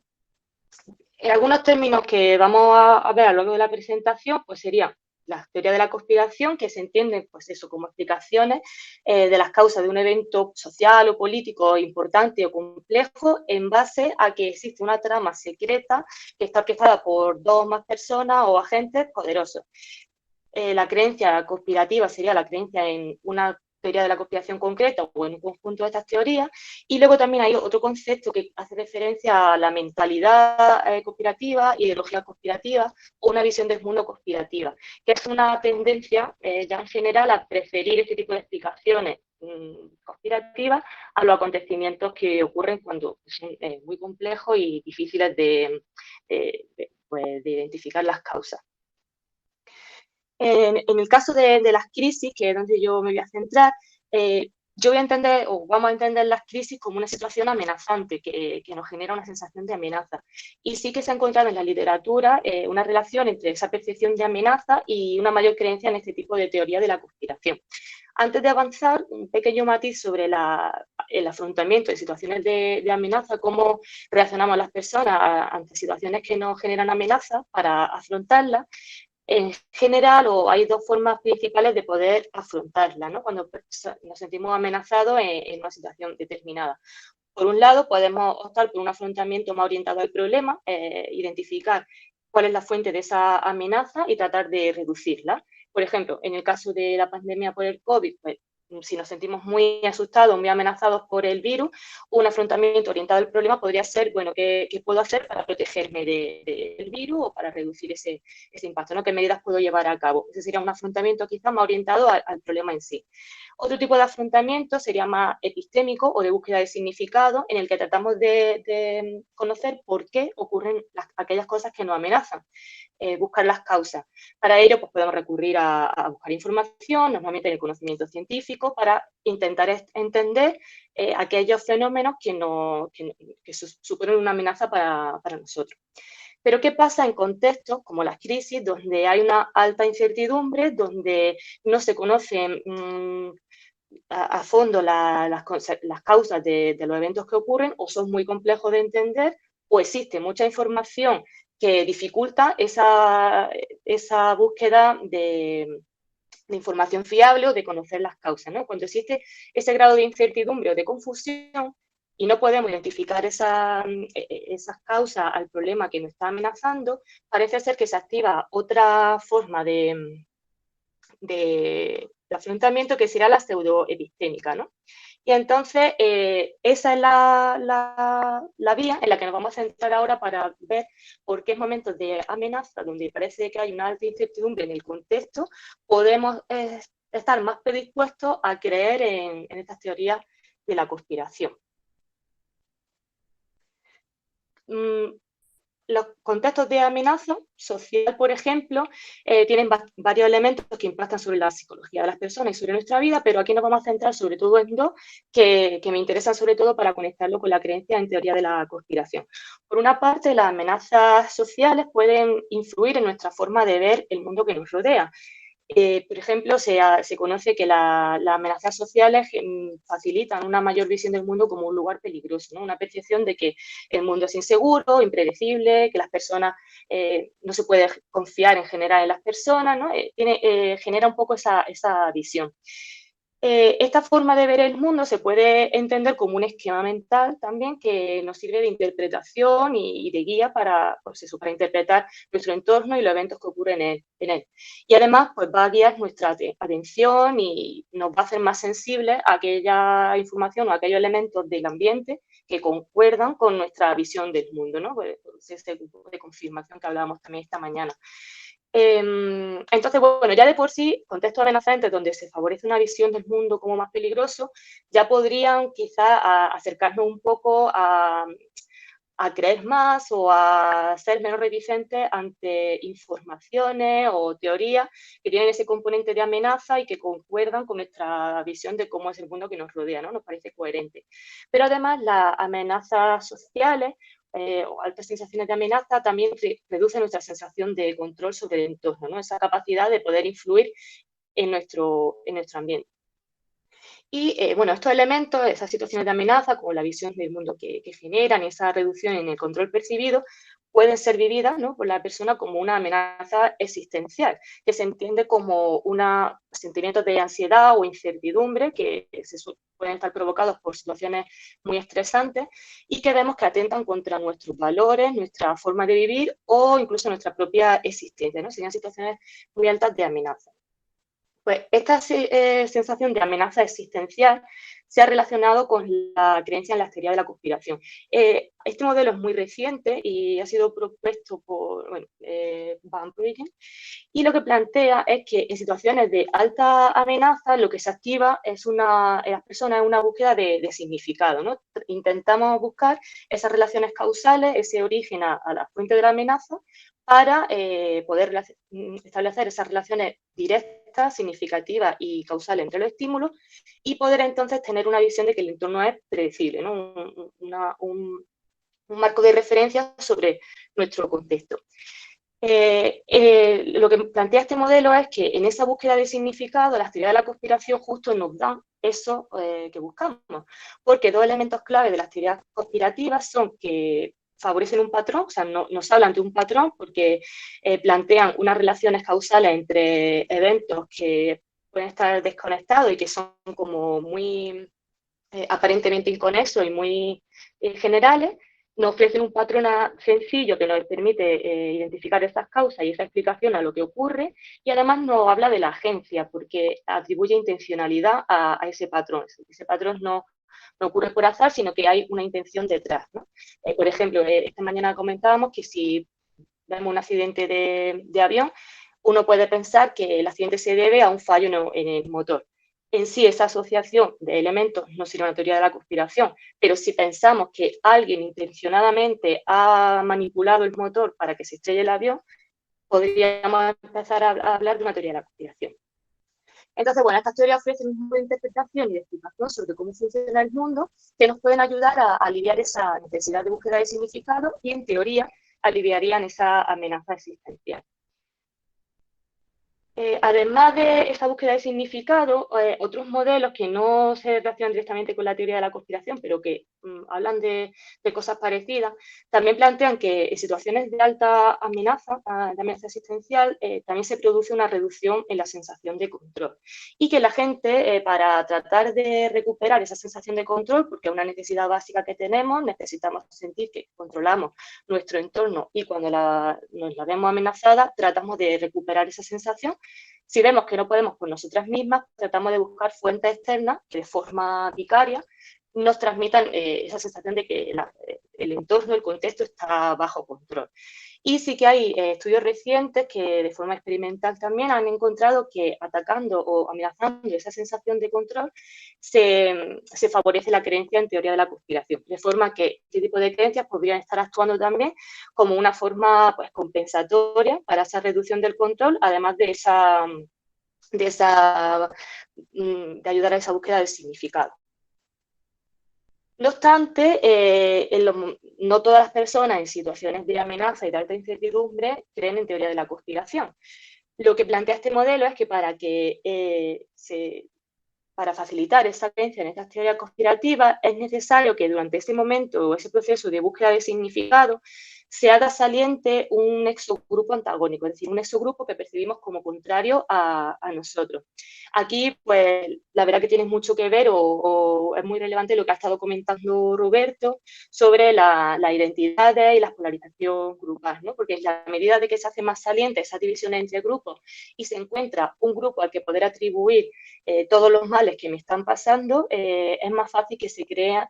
algunos términos que vamos a ver a lo largo de la presentación, pues serían las teorías de la conspiración, que se entienden, pues eso, como explicaciones de las causas de un evento social o político importante o complejo en base a que existe una trama secreta que está orquestada por dos o más personas o agentes poderosos. La creencia conspirativa sería la creencia en una teoría de la conspiración concreta o en un conjunto de estas teorías, y luego también hay otro concepto que hace referencia a la mentalidad conspirativa, ideología conspirativa o una visión del mundo conspirativa, que es una tendencia ya en general a preferir este tipo de explicaciones conspirativas a los acontecimientos que ocurren cuando son muy complejos y difíciles de identificar las causas. En el caso de las crisis, que es donde yo me voy a centrar, yo voy a entender, o vamos a entender las crisis como una situación amenazante que nos genera una sensación de amenaza. Y sí que se ha encontrado en la literatura una relación entre esa percepción de amenaza y una mayor creencia en este tipo de teoría de la conspiración. Antes de avanzar, un pequeño matiz sobre el afrontamiento de situaciones de amenaza, cómo reaccionamos las personas ante situaciones que nos generan amenaza para afrontarlas. En general, hay dos formas principales de poder afrontarla, ¿no? Cuando nos sentimos amenazados en una situación determinada. Por un lado, podemos optar por un afrontamiento más orientado al problema, identificar cuál es la fuente de esa amenaza y tratar de reducirla. Por ejemplo, en el caso de la pandemia por el COVID, pues, si nos sentimos muy asustados, muy amenazados por el virus, un afrontamiento orientado al problema podría ser, bueno, ¿qué puedo hacer para protegerme del virus o para reducir ese impacto, ¿no? ¿Qué medidas puedo llevar a cabo? Ese sería un afrontamiento quizá más orientado al problema en sí. Otro tipo de afrontamiento sería más epistémico o de búsqueda de significado, en el que tratamos de conocer por qué ocurren aquellas cosas que nos amenazan, buscar las causas. Para ello, pues podemos recurrir a buscar información, normalmente en el conocimiento científico, para intentar entender aquellos fenómenos que suponen una amenaza para nosotros. Pero ¿qué pasa en contextos como las crisis, donde hay una alta incertidumbre, donde no se conocen a fondo las causas de los eventos que ocurren, o son muy complejos de entender, o existe mucha información que dificulta esa búsqueda de información fiable o de conocer las causas, ¿no? Cuando existe ese grado de incertidumbre o de confusión y no podemos identificar esas causas al problema que nos está amenazando, parece ser que se activa otra forma de afrontamiento, que será la pseudoepistémica, ¿no? Y entonces esa es la vía en la que nos vamos a centrar ahora para ver por qué en momentos de amenaza, donde parece que hay una alta incertidumbre en el contexto, podemos estar más predispuestos a creer en estas teorías de la conspiración. Los contextos de amenaza social, por ejemplo, tienen varios elementos que impactan sobre la psicología de las personas y sobre nuestra vida, pero aquí nos vamos a centrar sobre todo en dos que me interesan sobre todo para conectarlo con la creencia en teoría de la conspiración. Por una parte, las amenazas sociales pueden influir en nuestra forma de ver el mundo que nos rodea. Por ejemplo, se conoce que las amenazas sociales facilitan una mayor visión del mundo como un lugar peligroso, ¿no? Una percepción de que el mundo es inseguro, impredecible, que las personas no se puede confiar en general en las personas, ¿no? Genera un poco esa visión. Esta forma de ver el mundo se puede entender como un esquema mental también que nos sirve de interpretación y de guía para interpretar nuestro entorno y los eventos que ocurren en él. Y además, pues va a guiar nuestra atención y nos va a hacer más sensibles a aquella información o a aquellos elementos del ambiente que concuerdan con nuestra visión del mundo, ¿no? Pues ese grupo de confirmación que hablábamos también esta mañana. Entonces, bueno, ya de por sí, contextos amenazantes donde se favorece una visión del mundo como más peligroso, ya podrían quizá acercarnos un poco a creer más o a ser menos reticentes ante informaciones o teorías que tienen ese componente de amenaza y que concuerdan con nuestra visión de cómo es el mundo que nos rodea, ¿no? Nos parece coherente. Pero además las amenazas sociales o altas sensaciones de amenaza también reducen nuestra sensación de control sobre el entorno, ¿no? Esa capacidad de poder influir en nuestro ambiente. Y bueno, estos elementos, esas situaciones de amenaza, como la visión del mundo que generan, esa reducción en el control percibido, pueden ser vividas, ¿no?, por la persona como una amenaza existencial, que se entiende como sentimientos de ansiedad o incertidumbre que pueden estar provocados por situaciones muy estresantes y que vemos que atentan contra nuestros valores, nuestra forma de vivir o incluso nuestra propia existencia, ¿no? Serían situaciones muy altas de amenaza. Pues esta sensación de amenaza existencial se ha relacionado con la creencia en la teoría de la conspiración. Este modelo es muy reciente y ha sido propuesto por Van Bruggen, y lo que plantea es que en situaciones de alta amenaza lo que se activa es en las personas una búsqueda de significado, ¿no? Intentamos buscar esas relaciones causales, ese origen a la fuente de la amenaza, para poder establecer esas relaciones directas, significativas y causales entre los estímulos y poder entonces tener una visión de que el entorno es predecible, ¿no? un marco de referencia sobre nuestro contexto. Lo que plantea este modelo es que en esa búsqueda de significado, las teorías de la conspiración justo nos dan eso que buscamos, porque dos elementos clave de las teorías conspirativas son que favorecen un patrón, o sea, nos hablan de un patrón porque plantean unas relaciones causales entre eventos que pueden estar desconectados y que son como muy aparentemente inconexos y muy generales. Nos ofrecen un patrón sencillo que nos permite identificar esas causas y esa explicación a lo que ocurre, y además nos habla de la agencia, porque atribuye intencionalidad a ese patrón. Ese patrón no ocurre por azar, sino que hay una intención detrás, ¿no? Por ejemplo, esta mañana comentábamos que si vemos un accidente de avión, uno puede pensar que el accidente se debe a un fallo en el motor. En sí, esa asociación de elementos no sería una teoría de la conspiración, pero si pensamos que alguien intencionadamente ha manipulado el motor para que se estrelle el avión, podríamos empezar a hablar de una teoría de la conspiración. Entonces, bueno, estas teorías ofrecen un modo de interpretación y de explicación sobre cómo funciona el mundo que nos pueden ayudar a aliviar esa necesidad de búsqueda de significado y, en teoría, aliviarían esa amenaza existencial. Además de esa búsqueda de significado, otros modelos que no se relacionan directamente con la teoría de la conspiración, pero que hablan de cosas parecidas, también plantean que en situaciones de alta amenaza, de amenaza existencial, también se produce una reducción en la sensación de control. Y que la gente, para tratar de recuperar esa sensación de control, porque es una necesidad básica que tenemos, necesitamos sentir que controlamos nuestro entorno y cuando nos la vemos amenazada, tratamos de recuperar esa sensación. Si vemos que no podemos por nosotras mismas, tratamos de buscar fuentes externas que de forma vicaria nos transmitan esa sensación de que el entorno, el contexto está bajo control. Y sí que hay estudios recientes que de forma experimental también han encontrado que atacando o amenazando esa sensación de control se favorece la creencia en teoría de la conspiración, de forma que este tipo de creencias podrían estar actuando también como una forma pues, compensatoria para esa reducción del control, además de ayudar a esa búsqueda del significado. No obstante, no todas las personas en situaciones de amenaza y de alta incertidumbre creen en teoría de la conspiración. Lo que plantea este modelo es que para facilitar esa creencia en estas teorías conspirativas es necesario que durante ese momento o ese proceso de búsqueda de significado se haga saliente un exogrupo antagónico, es decir, un exogrupo que percibimos como contrario a nosotros. Aquí, pues, la verdad que tiene mucho que ver o es muy relevante lo que ha estado comentando Roberto sobre las identidades y la polarización grupal, ¿no? Porque en la medida de que se hace más saliente esa división entre grupos y se encuentra un grupo al que poder atribuir todos los males que me están pasando, es más fácil que se crea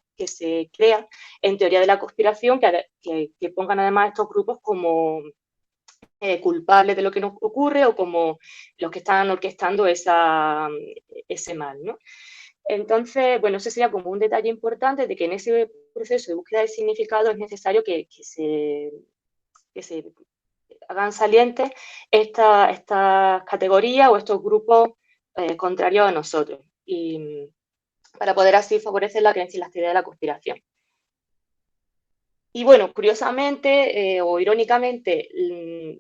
en teoría de la conspiración que pongan además estos grupos como culpables de lo que nos ocurre o como los que están orquestando ese mal, ¿no? Entonces, bueno, ese sería como un detalle importante de que en ese proceso de búsqueda de significado es necesario que se hagan salientes estas categorías o estos grupos contrarios a nosotros, y para poder así favorecer la creencia en las teorías de la conspiración. Y bueno, curiosamente o irónicamente,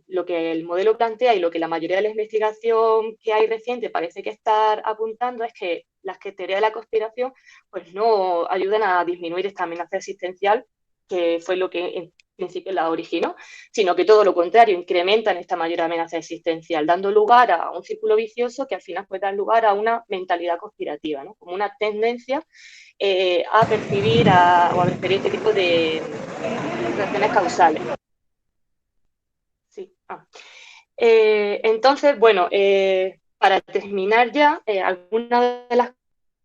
lo que el modelo plantea y lo que la mayoría de la investigación que hay reciente parece que estar apuntando es que las teorías de la conspiración pues no ayudan a disminuir esta amenaza existencial, que fue lo que en principio la originó, sino que todo lo contrario, incrementan esta mayor amenaza existencial, dando lugar a un círculo vicioso que al final puede dar lugar a una mentalidad conspirativa, ¿no? Como una tendencia a percibir o a referir este tipo de relaciones causales. Sí. Entonces, bueno, para terminar ya, algunas de las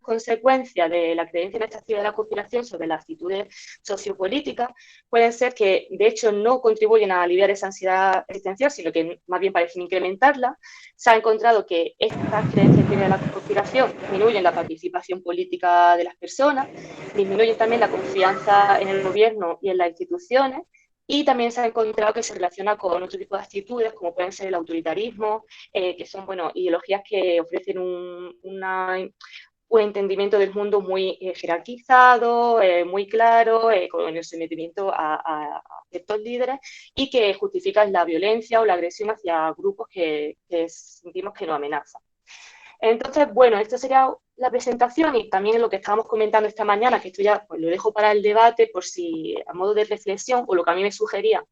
consecuencias de la creencia en esta teoría de la conspiración sobre las actitudes sociopolíticas pueden ser que, de hecho, no contribuyen a aliviar esa ansiedad existencial, sino que más bien parecen incrementarla. Se ha encontrado que estas creencias en teoría de la conspiración disminuyen la participación política de las personas, disminuyen también la confianza en el gobierno y en las instituciones, Y también se ha encontrado que se relaciona con otro tipo de actitudes, como pueden ser el autoritarismo, que son, bueno, ideologías que ofrecen un entendimiento del mundo muy jerarquizado, muy claro, con el sometimiento a ciertos líderes y que justifican la violencia o la agresión hacia grupos que sentimos que nos amenazan. Entonces, bueno, esto sería la presentación y también lo que estábamos comentando esta mañana, que esto ya pues, lo dejo para el debate por si a modo de reflexión o lo que a mí me sugería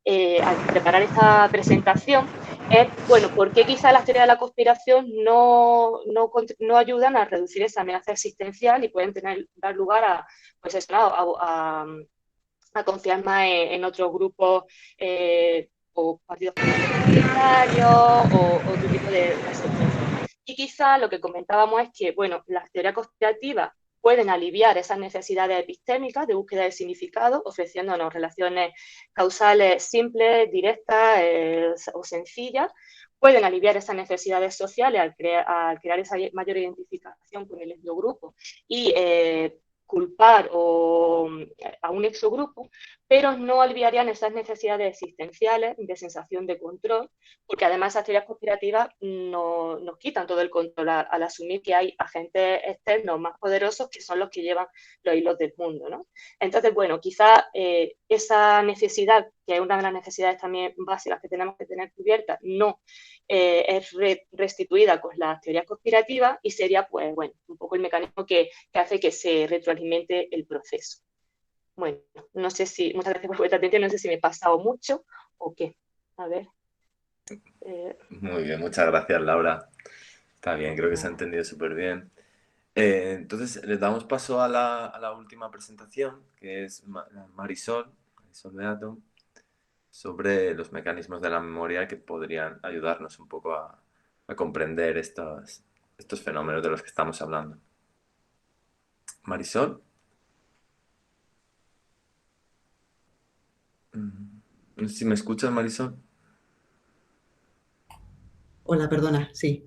al preparar esta presentación es, bueno, ¿por qué quizá las teorías de la conspiración no ayudan a reducir esa amenaza existencial y pueden dar lugar a, pues eso, a confiar más en otros grupos o partidos minoritarios o otro tipo de sectores? Y quizá lo que comentábamos es que, bueno, las teorías conspirativas pueden aliviar esas necesidades epistémicas de búsqueda de significado, ofreciéndonos relaciones causales simples, directas o sencillas. Pueden aliviar esas necesidades sociales al crear esa mayor identificación con el exogrupo y culpar a un exogrupo, pero no aliviarían esas necesidades existenciales de sensación de control, porque además esas teorías conspirativas nos quitan todo el control al asumir que hay agentes externos más poderosos que son los que llevan los hilos del mundo, ¿no? Entonces, bueno, quizá esa necesidad, que es una de las necesidades también básicas que tenemos que tener cubiertas, no es restituida con las teorías conspirativas y sería, pues, bueno, un poco el mecanismo que hace que se retroalimente el proceso. Bueno, no sé si, muchas gracias por vuestra atención, no sé si me he pasado mucho o qué. A ver. Muy bien, muchas gracias, Laura. Está bien, creo que se ha entendido súper bien. Entonces, les damos paso a la última presentación, que es Marisol Beato, sobre los mecanismos de la memoria que podrían ayudarnos un poco a comprender estos fenómenos de los que estamos hablando. Marisol. No sé si me escuchas, Marisol. Hola, perdona, sí.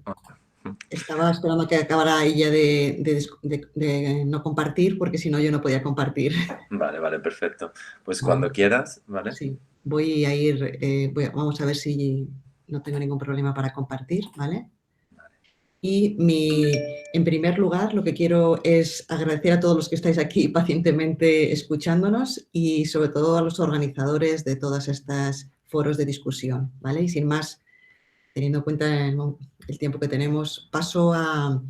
Estaba esperando que acabara ella de no compartir, porque si no yo no podía compartir. Vale, perfecto. Pues cuando quieras, ¿vale? Sí, voy a ir, vamos a ver si no tengo ningún problema para compartir, ¿vale? Y en primer lugar, lo que quiero es agradecer a todos los que estáis aquí pacientemente escuchándonos y sobre todo a los organizadores de todas estas foros de discusión, ¿vale? Y sin más, teniendo en cuenta el tiempo que tenemos, paso a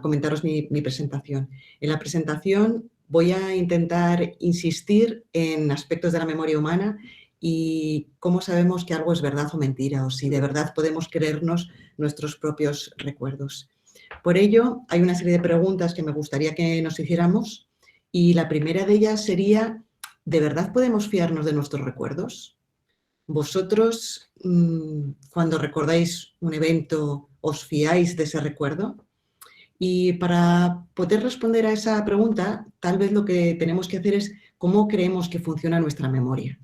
comentaros mi presentación. En la presentación voy a intentar insistir en aspectos de la memoria humana y cómo sabemos que algo es verdad o mentira, o si de verdad podemos creernos nuestros propios recuerdos. Por ello, hay una serie de preguntas que me gustaría que nos hiciéramos y la primera de ellas sería, ¿de verdad podemos fiarnos de nuestros recuerdos? ¿Vosotros, cuando recordáis un evento, os fiáis de ese recuerdo? Y para poder responder a esa pregunta, tal vez lo que tenemos que hacer es cómo creemos que funciona nuestra memoria.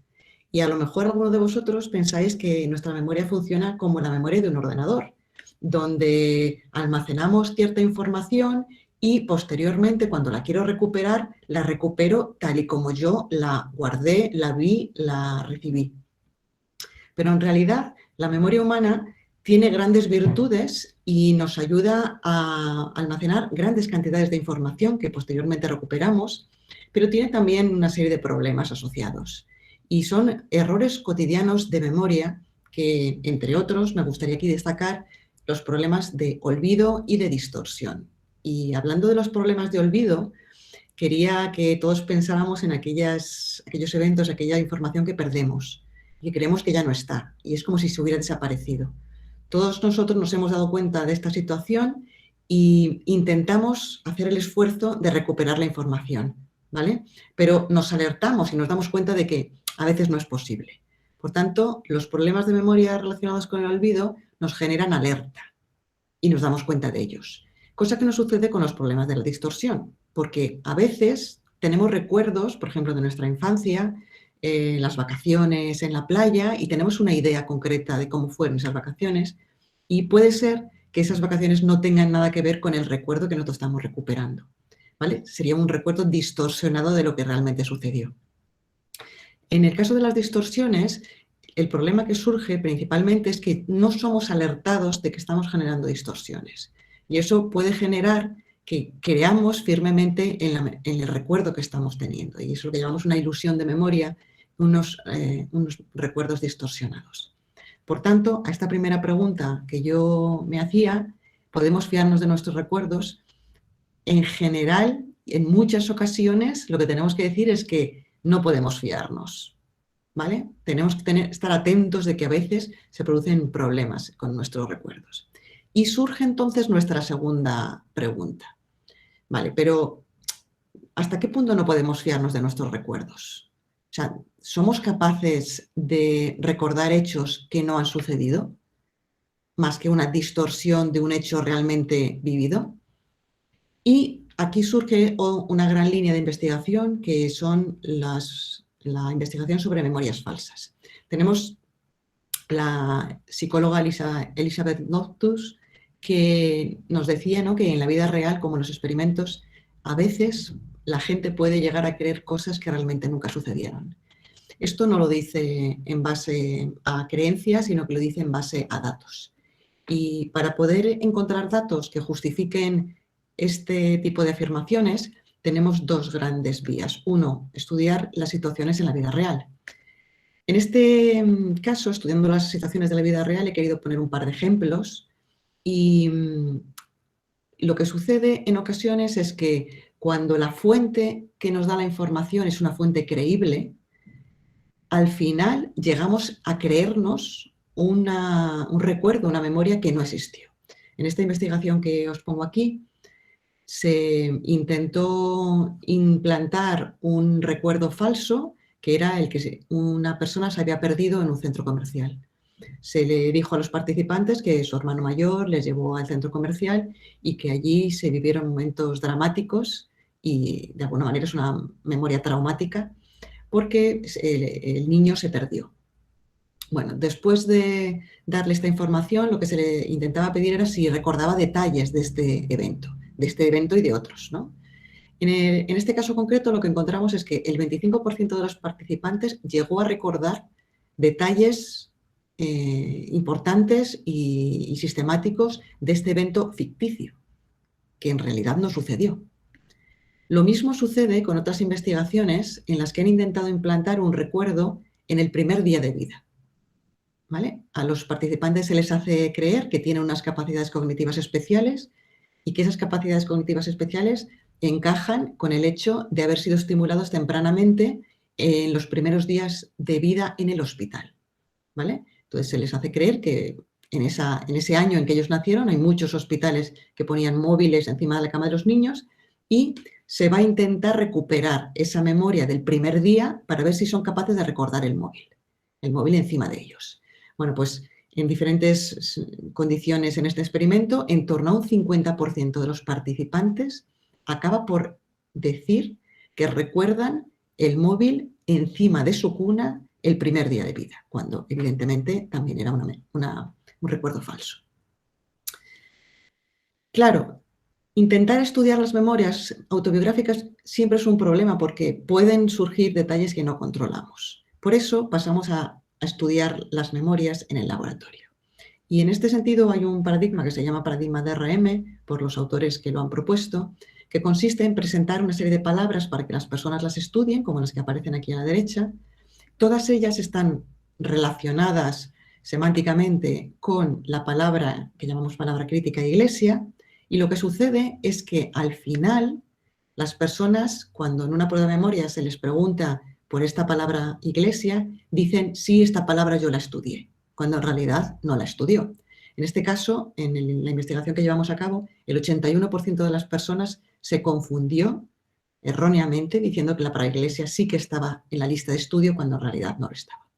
Y a lo mejor algunos de vosotros pensáis que nuestra memoria funciona como la memoria de un ordenador, donde almacenamos cierta información y posteriormente, cuando la quiero recuperar, la recupero tal y como yo la guardé, la vi, la recibí. Pero en realidad la memoria humana tiene grandes virtudes y nos ayuda a almacenar grandes cantidades de información que posteriormente recuperamos, pero tiene también una serie de problemas asociados. Y son errores cotidianos de memoria que, entre otros, me gustaría aquí destacar los problemas de olvido y de distorsión. Y hablando de los problemas de olvido, quería que todos pensáramos en aquellos eventos, aquella información que perdemos y creemos que ya no está, y es como si se hubiera desaparecido. Todos nosotros nos hemos dado cuenta de esta situación e intentamos hacer el esfuerzo de recuperar la información, ¿vale? Pero nos alertamos y nos damos cuenta de que a veces no es posible. Por tanto, los problemas de memoria relacionados con el olvido nos generan alerta y nos damos cuenta de ellos. Cosa que no sucede con los problemas de la distorsión, porque a veces tenemos recuerdos, por ejemplo, de nuestra infancia, las vacaciones en la playa y tenemos una idea concreta de cómo fueron esas vacaciones y puede ser que esas vacaciones no tengan nada que ver con el recuerdo que nosotros estamos recuperando, ¿vale? Sería un recuerdo distorsionado de lo que realmente sucedió. En el caso de las distorsiones, el problema que surge principalmente es que no somos alertados de que estamos generando distorsiones. Y eso puede generar que creamos firmemente en el recuerdo que estamos teniendo. Y eso es lo que llamamos una ilusión de memoria, unos recuerdos distorsionados. Por tanto, a esta primera pregunta que yo me hacía, ¿podemos fiarnos de nuestros recuerdos? En general, en muchas ocasiones, lo que tenemos que decir es que no podemos fiarnos, ¿vale? Tenemos que estar atentos de que a veces se producen problemas con nuestros recuerdos. Y surge entonces nuestra segunda pregunta. Vale, pero ¿hasta qué punto no podemos fiarnos de nuestros recuerdos? O sea, ¿somos capaces de recordar hechos que no han sucedido? Más que una distorsión de un hecho realmente vivido. Y aquí surge una gran línea de investigación que son la investigación sobre memorias falsas. Tenemos la psicóloga Elizabeth Noctus, que nos decía, ¿no?, que en la vida real, como en los experimentos, a veces la gente puede llegar a creer cosas que realmente nunca sucedieron. Esto no lo dice en base a creencias, sino que lo dice en base a datos. Y para poder encontrar datos que justifiquen este tipo de afirmaciones, tenemos dos grandes vías. Uno, estudiar las situaciones en la vida real. En este caso, estudiando las situaciones de la vida real, he querido poner un par de ejemplos y lo que sucede en ocasiones es que cuando la fuente que nos da la información es una fuente creíble, al final llegamos a creernos un recuerdo, una memoria que no existió. En esta investigación que os pongo aquí, se intentó implantar un recuerdo falso que era el que una persona se había perdido en un centro comercial. Se le dijo a los participantes que su hermano mayor les llevó al centro comercial y que allí se vivieron momentos dramáticos y de alguna manera es una memoria traumática porque el niño se perdió. Bueno, después de darle esta información, lo que se le intentaba pedir era si recordaba detalles de este evento y de otros, ¿no? En este caso concreto, lo que encontramos es que el 25% de los participantes llegó a recordar detalles importantes y sistemáticos de este evento ficticio, que en realidad no sucedió. Lo mismo sucede con otras investigaciones en las que han intentado implantar un recuerdo en el primer día de vida. ¿Vale? A los participantes se les hace creer que tienen unas capacidades cognitivas especiales y que esas capacidades cognitivas especiales encajan con el hecho de haber sido estimulados tempranamente en los primeros días de vida en el hospital. ¿Vale? Entonces se les hace creer que en ese año en que ellos nacieron hay muchos hospitales que ponían móviles encima de la cama de los niños y se va a intentar recuperar esa memoria del primer día para ver si son capaces de recordar el móvil encima de ellos. Bueno, pues en diferentes condiciones en este experimento, en torno a un 50% de los participantes acaba por decir que recuerdan el móvil encima de su cuna el primer día de vida, cuando evidentemente también era un recuerdo falso. Claro, intentar estudiar las memorias autobiográficas siempre es un problema porque pueden surgir detalles que no controlamos. Por eso pasamos a estudiar las memorias en el laboratorio. Y en este sentido hay un paradigma que se llama paradigma DRM, por los autores que lo han propuesto, que consiste en presentar una serie de palabras para que las personas las estudien, como las que aparecen aquí a la derecha. Todas ellas están relacionadas semánticamente con la palabra que llamamos palabra crítica de iglesia, y lo que sucede es que al final las personas, cuando en una prueba de memoria se les pregunta por esta palabra iglesia, dicen sí, esta palabra yo la estudié, cuando en realidad no la estudió. En este caso, en la investigación que llevamos a cabo, el 81% de las personas se confundió erróneamente diciendo que la palabra iglesia sí que estaba en la lista de estudio cuando en realidad no lo estaba.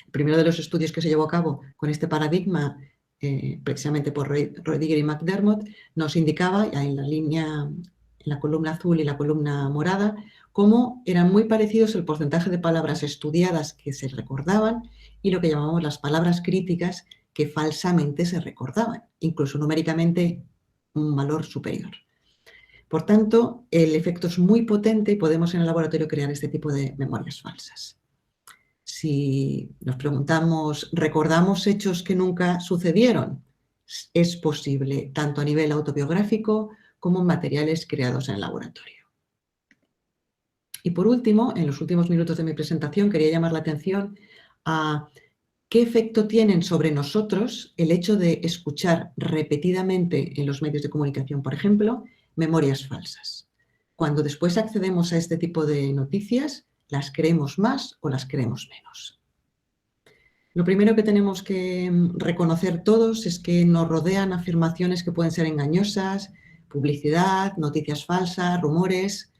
El primero de los estudios que se llevó a cabo con este paradigma, precisamente por Roediger y McDermott, nos indicaba en la línea, en la columna azul y la columna morada, cómo eran muy parecidos el porcentaje de palabras estudiadas que se recordaban y lo que llamamos las palabras críticas que falsamente se recordaban, incluso numéricamente un valor superior. Por tanto, el efecto es muy potente y podemos en el laboratorio crear este tipo de memorias falsas. Si nos preguntamos, ¿recordamos hechos que nunca sucedieron? Es posible, tanto a nivel autobiográfico como en materiales creados en el laboratorio. Y por último, en los últimos minutos de mi presentación, quería llamar la atención a qué efecto tienen sobre nosotros el hecho de escuchar repetidamente en los medios de comunicación, por ejemplo, memorias falsas. Cuando después accedemos a este tipo de noticias, ¿las creemos más o las creemos menos? Lo primero que tenemos que reconocer todos es que nos rodean afirmaciones que pueden ser engañosas, publicidad, noticias falsas, rumores.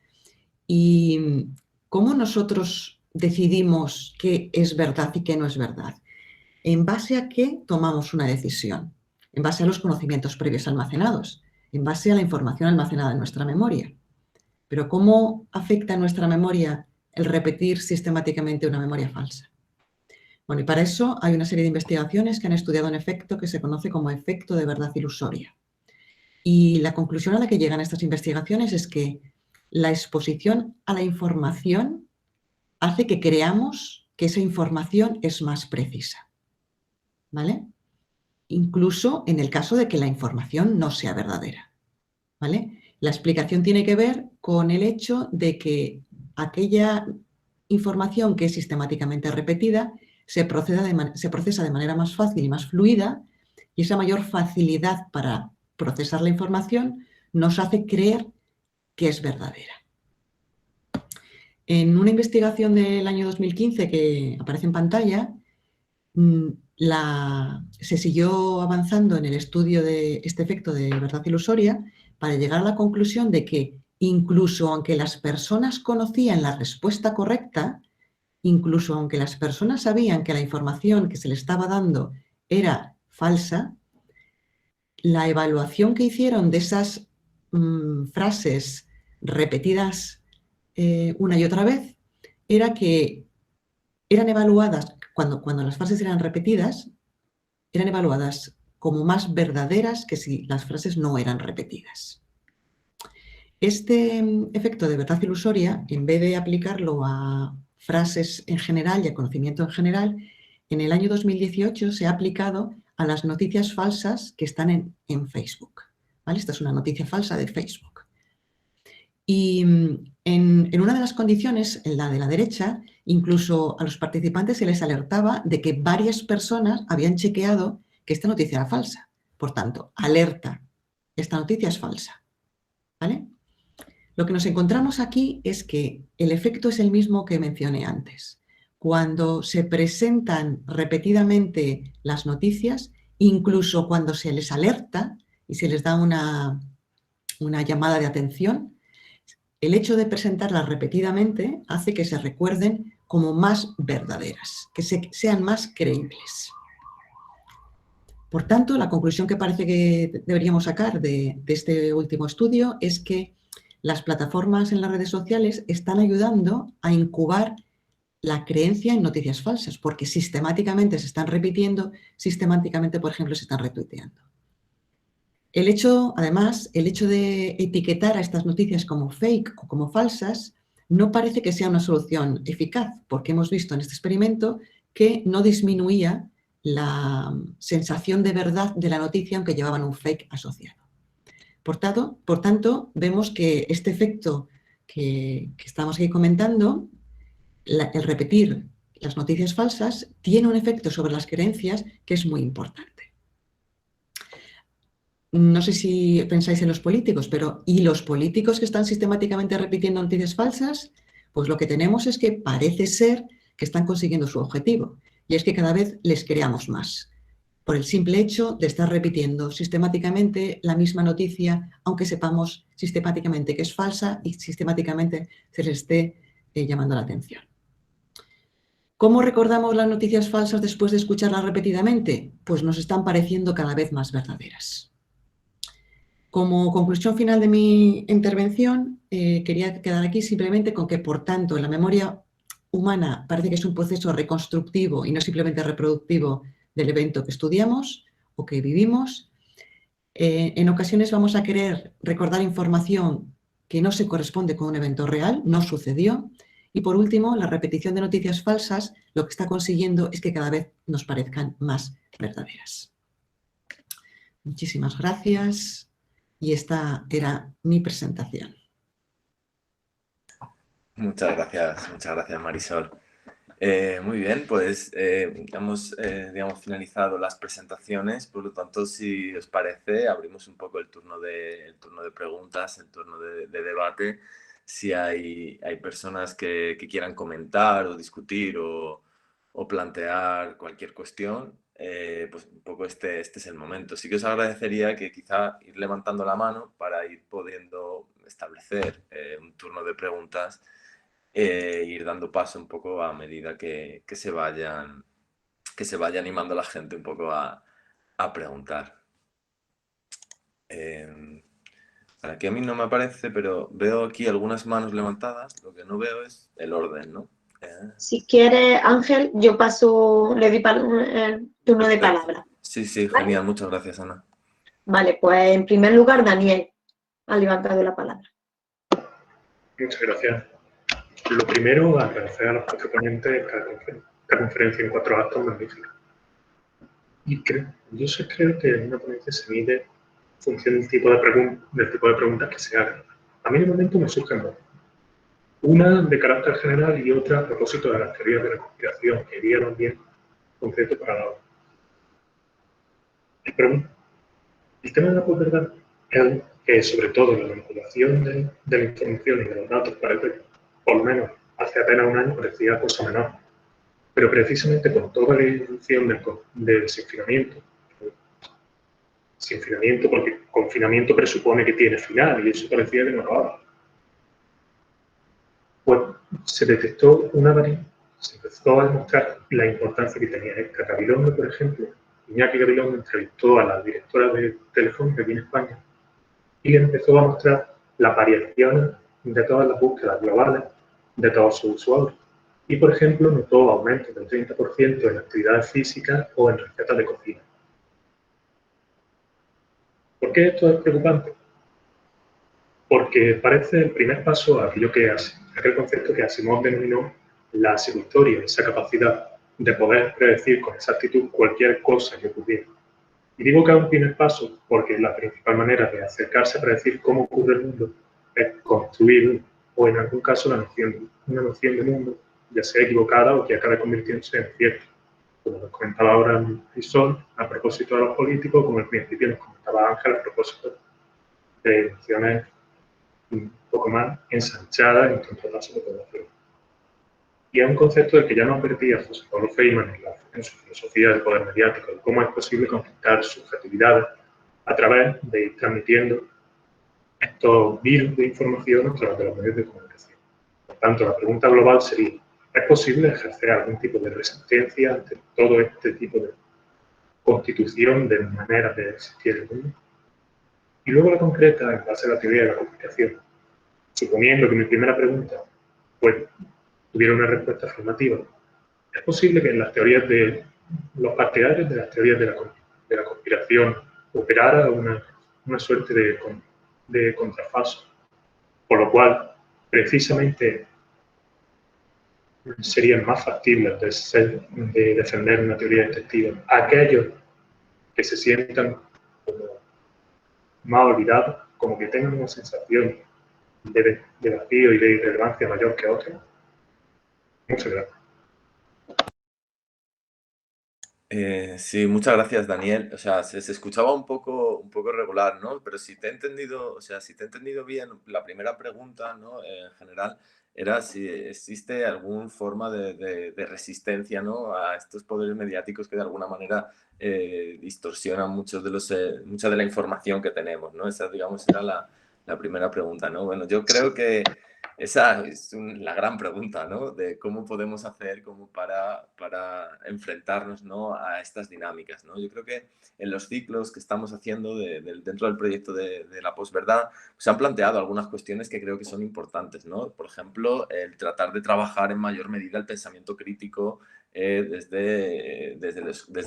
¿Y cómo nosotros decidimos qué es verdad y qué no es verdad? ¿En base a qué tomamos una decisión? En base a los conocimientos previos almacenados, en base a la información almacenada en nuestra memoria. Pero ¿cómo afecta a nuestra memoria el repetir sistemáticamente una memoria falsa? Bueno, y para eso hay una serie de investigaciones que han estudiado un efecto que se conoce como efecto de verdad ilusoria. Y la conclusión a la que llegan estas investigaciones es que la exposición a la información hace que creamos que esa información es más precisa, ¿vale? Incluso en el caso de que la información no sea verdadera, ¿vale? La explicación tiene que ver con el hecho de que aquella información que es sistemáticamente repetida se procesa de manera más fácil y más fluida, y esa mayor facilidad para procesar la información nos hace creer que es verdadera. En una investigación del año 2015 que aparece en pantalla, se siguió avanzando en el estudio de este efecto de verdad ilusoria para llegar a la conclusión de que incluso aunque las personas conocían la respuesta correcta, incluso aunque las personas sabían que la información que se les estaba dando era falsa, la evaluación que hicieron de esas frases repetidas una y otra vez era que eran evaluadas, cuando las frases eran repetidas, eran evaluadas como más verdaderas que si las frases no eran repetidas. Este efecto de verdad ilusoria, en vez de aplicarlo a frases en general y a conocimiento en general, en el año 2018 se ha aplicado a las noticias falsas que están en Facebook, ¿vale? Esta es una noticia falsa de Facebook. Y en una de las condiciones, en la de la derecha, incluso a los participantes se les alertaba de que varias personas habían chequeado que esta noticia era falsa. Por tanto, alerta, esta noticia es falsa, ¿vale? Lo que nos encontramos aquí es que el efecto es el mismo que mencioné antes. Cuando se presentan repetidamente las noticias, incluso cuando se les alerta y se les da una llamada de atención, el hecho de presentarlas repetidamente hace que se recuerden como más verdaderas, que sean más creíbles. Por tanto, la conclusión que parece que deberíamos sacar de este último estudio es que las plataformas en las redes sociales están ayudando a incubar la creencia en noticias falsas, porque sistemáticamente se están repitiendo, sistemáticamente, por ejemplo, se están retuiteando. Además, el hecho de etiquetar a estas noticias como fake o como falsas no parece que sea una solución eficaz, porque hemos visto en este experimento que no disminuía la sensación de verdad de la noticia aunque llevaban un fake asociado. Por tanto, vemos que este efecto que estamos aquí comentando, el repetir las noticias falsas, tiene un efecto sobre las creencias que es muy importante. No sé si pensáis en los políticos, pero ¿y los políticos que están sistemáticamente repitiendo noticias falsas? Pues lo que tenemos es que parece ser que están consiguiendo su objetivo, y es que cada vez les creamos más, por el simple hecho de estar repitiendo sistemáticamente la misma noticia, aunque sepamos sistemáticamente que es falsa y sistemáticamente se les esté llamando la atención. ¿Cómo recordamos las noticias falsas después de escucharlas repetidamente? Pues nos están pareciendo cada vez más verdaderas. Como conclusión final de mi intervención, quería quedar aquí simplemente con que, por tanto, la memoria humana parece que es un proceso reconstructivo y no simplemente reproductivo del evento que estudiamos o que vivimos. En ocasiones vamos a querer recordar información que no se corresponde con un evento real, no sucedió. Y por último, la repetición de noticias falsas lo que está consiguiendo es que cada vez nos parezcan más verdaderas. Muchísimas gracias y esta era mi presentación. Muchas gracias Marisol. Muy bien, pues hemos digamos, finalizado las presentaciones, por lo tanto, si os parece, abrimos un poco el turno de preguntas, el turno de debate. Si hay personas que quieran comentar o discutir o plantear cualquier cuestión, pues un poco este es el momento. Sí que os agradecería que quizá ir levantando la mano para ir pudiendo establecer un turno de preguntas ir dando paso un poco a medida que se vaya animando la gente un poco a preguntar. Aquí a mí no me aparece, pero veo aquí algunas manos levantadas. Lo que no veo es el orden, ¿no? Si quiere, Ángel, yo paso, le doy el turno de palabra. Sí, sí, ¿Vale? genial. Muchas gracias, Ana. Vale, pues en primer lugar, Daniel ha levantado la palabra. Muchas gracias. Lo primero, agradecer a los proponentes esta conferencia en 4 actos magnífica. Y creo que una ponencia se mide en función del tipo de preguntas que se hagan. A mí de momento me surgen dos. Una de carácter general y otra a propósito de las teorías de la conspiración, que iría también concreto para la hora. El tema de la posverdad es que, sobre todo, la manipulación de la información y de los datos parece, por lo menos hace apenas un año, parecía cosa menor. Pero precisamente con toda la evolución del sinfinamiento, porque confinamiento presupone que tiene final y eso parecía que no acababa. Pues se detectó una variante, se empezó a demostrar la importancia que tenía. Gabilondo, por ejemplo, Iñaki Gabilondo entrevistó a la directora de Telefónica aquí en España y le empezó a mostrar las variaciones de todas las búsquedas globales de todos sus usuarios. Y, por ejemplo, notó aumentos del 30% en actividades físicas o en recetas de cocina. ¿Por qué esto es preocupante? Porque parece el primer paso a aquel concepto que Asimov denominó la psicohistoria, esa capacidad de poder predecir con exactitud cualquier cosa que ocurriera. Y digo que es un primer paso porque la principal manera de acercarse a predecir cómo ocurre el mundo es construir, o en algún caso, una noción de mundo, ya sea equivocada o que acabe convirtiéndose en cierta. Como nos comentaba ahora Marisol, a propósito de los políticos, como al principio nos comentaba Ángel a propósito de nociones un poco más ensanchadas en cuanto a la población. Y es un concepto del que ya nos advertía José Pablo Feynman en su filosofía del poder mediático, de cómo es posible conquistar subjetividades a través de ir transmitiendo estos virus de información a través de los medios de comunicación. Por tanto, la pregunta global sería, ¿es posible ejercer algún tipo de resistencia ante todo este tipo de constitución de maneras de existir el mundo? Y luego la concreta, en base a la teoría de la comunicación. Suponiendo que mi primera pregunta pues, tuviera una respuesta afirmativa, ¿es posible que en las teorías de los partidarios de las teorías de la conspiración operara una suerte de contrafaso? Por lo cual, precisamente, serían más factibles de defender una teoría detectiva aquellos que se sientan como más olvidados, como que tengan una sensación de vacío y de irrelevancia mayor que otros. Muchas gracias. Sí, muchas gracias, Daniel. O sea, se escuchaba un poco regular, ¿no? Pero si te he entendido, bien, la primera pregunta, ¿no? En general, era si existe alguna forma de resistencia, ¿no? A estos poderes mediáticos que de alguna manera distorsionan mucha de la información que tenemos, ¿no? Esa, digamos, era la primera pregunta, ¿no? Bueno, yo creo que esa es la gran pregunta, ¿no? De cómo podemos hacer como para enfrentarnos, ¿no? A estas dinámicas, ¿no? Yo creo que en los ciclos que estamos haciendo dentro del proyecto de la posverdad se han planteado algunas cuestiones que creo que son importantes, ¿no? Por ejemplo, el tratar de trabajar en mayor medida el pensamiento crítico desde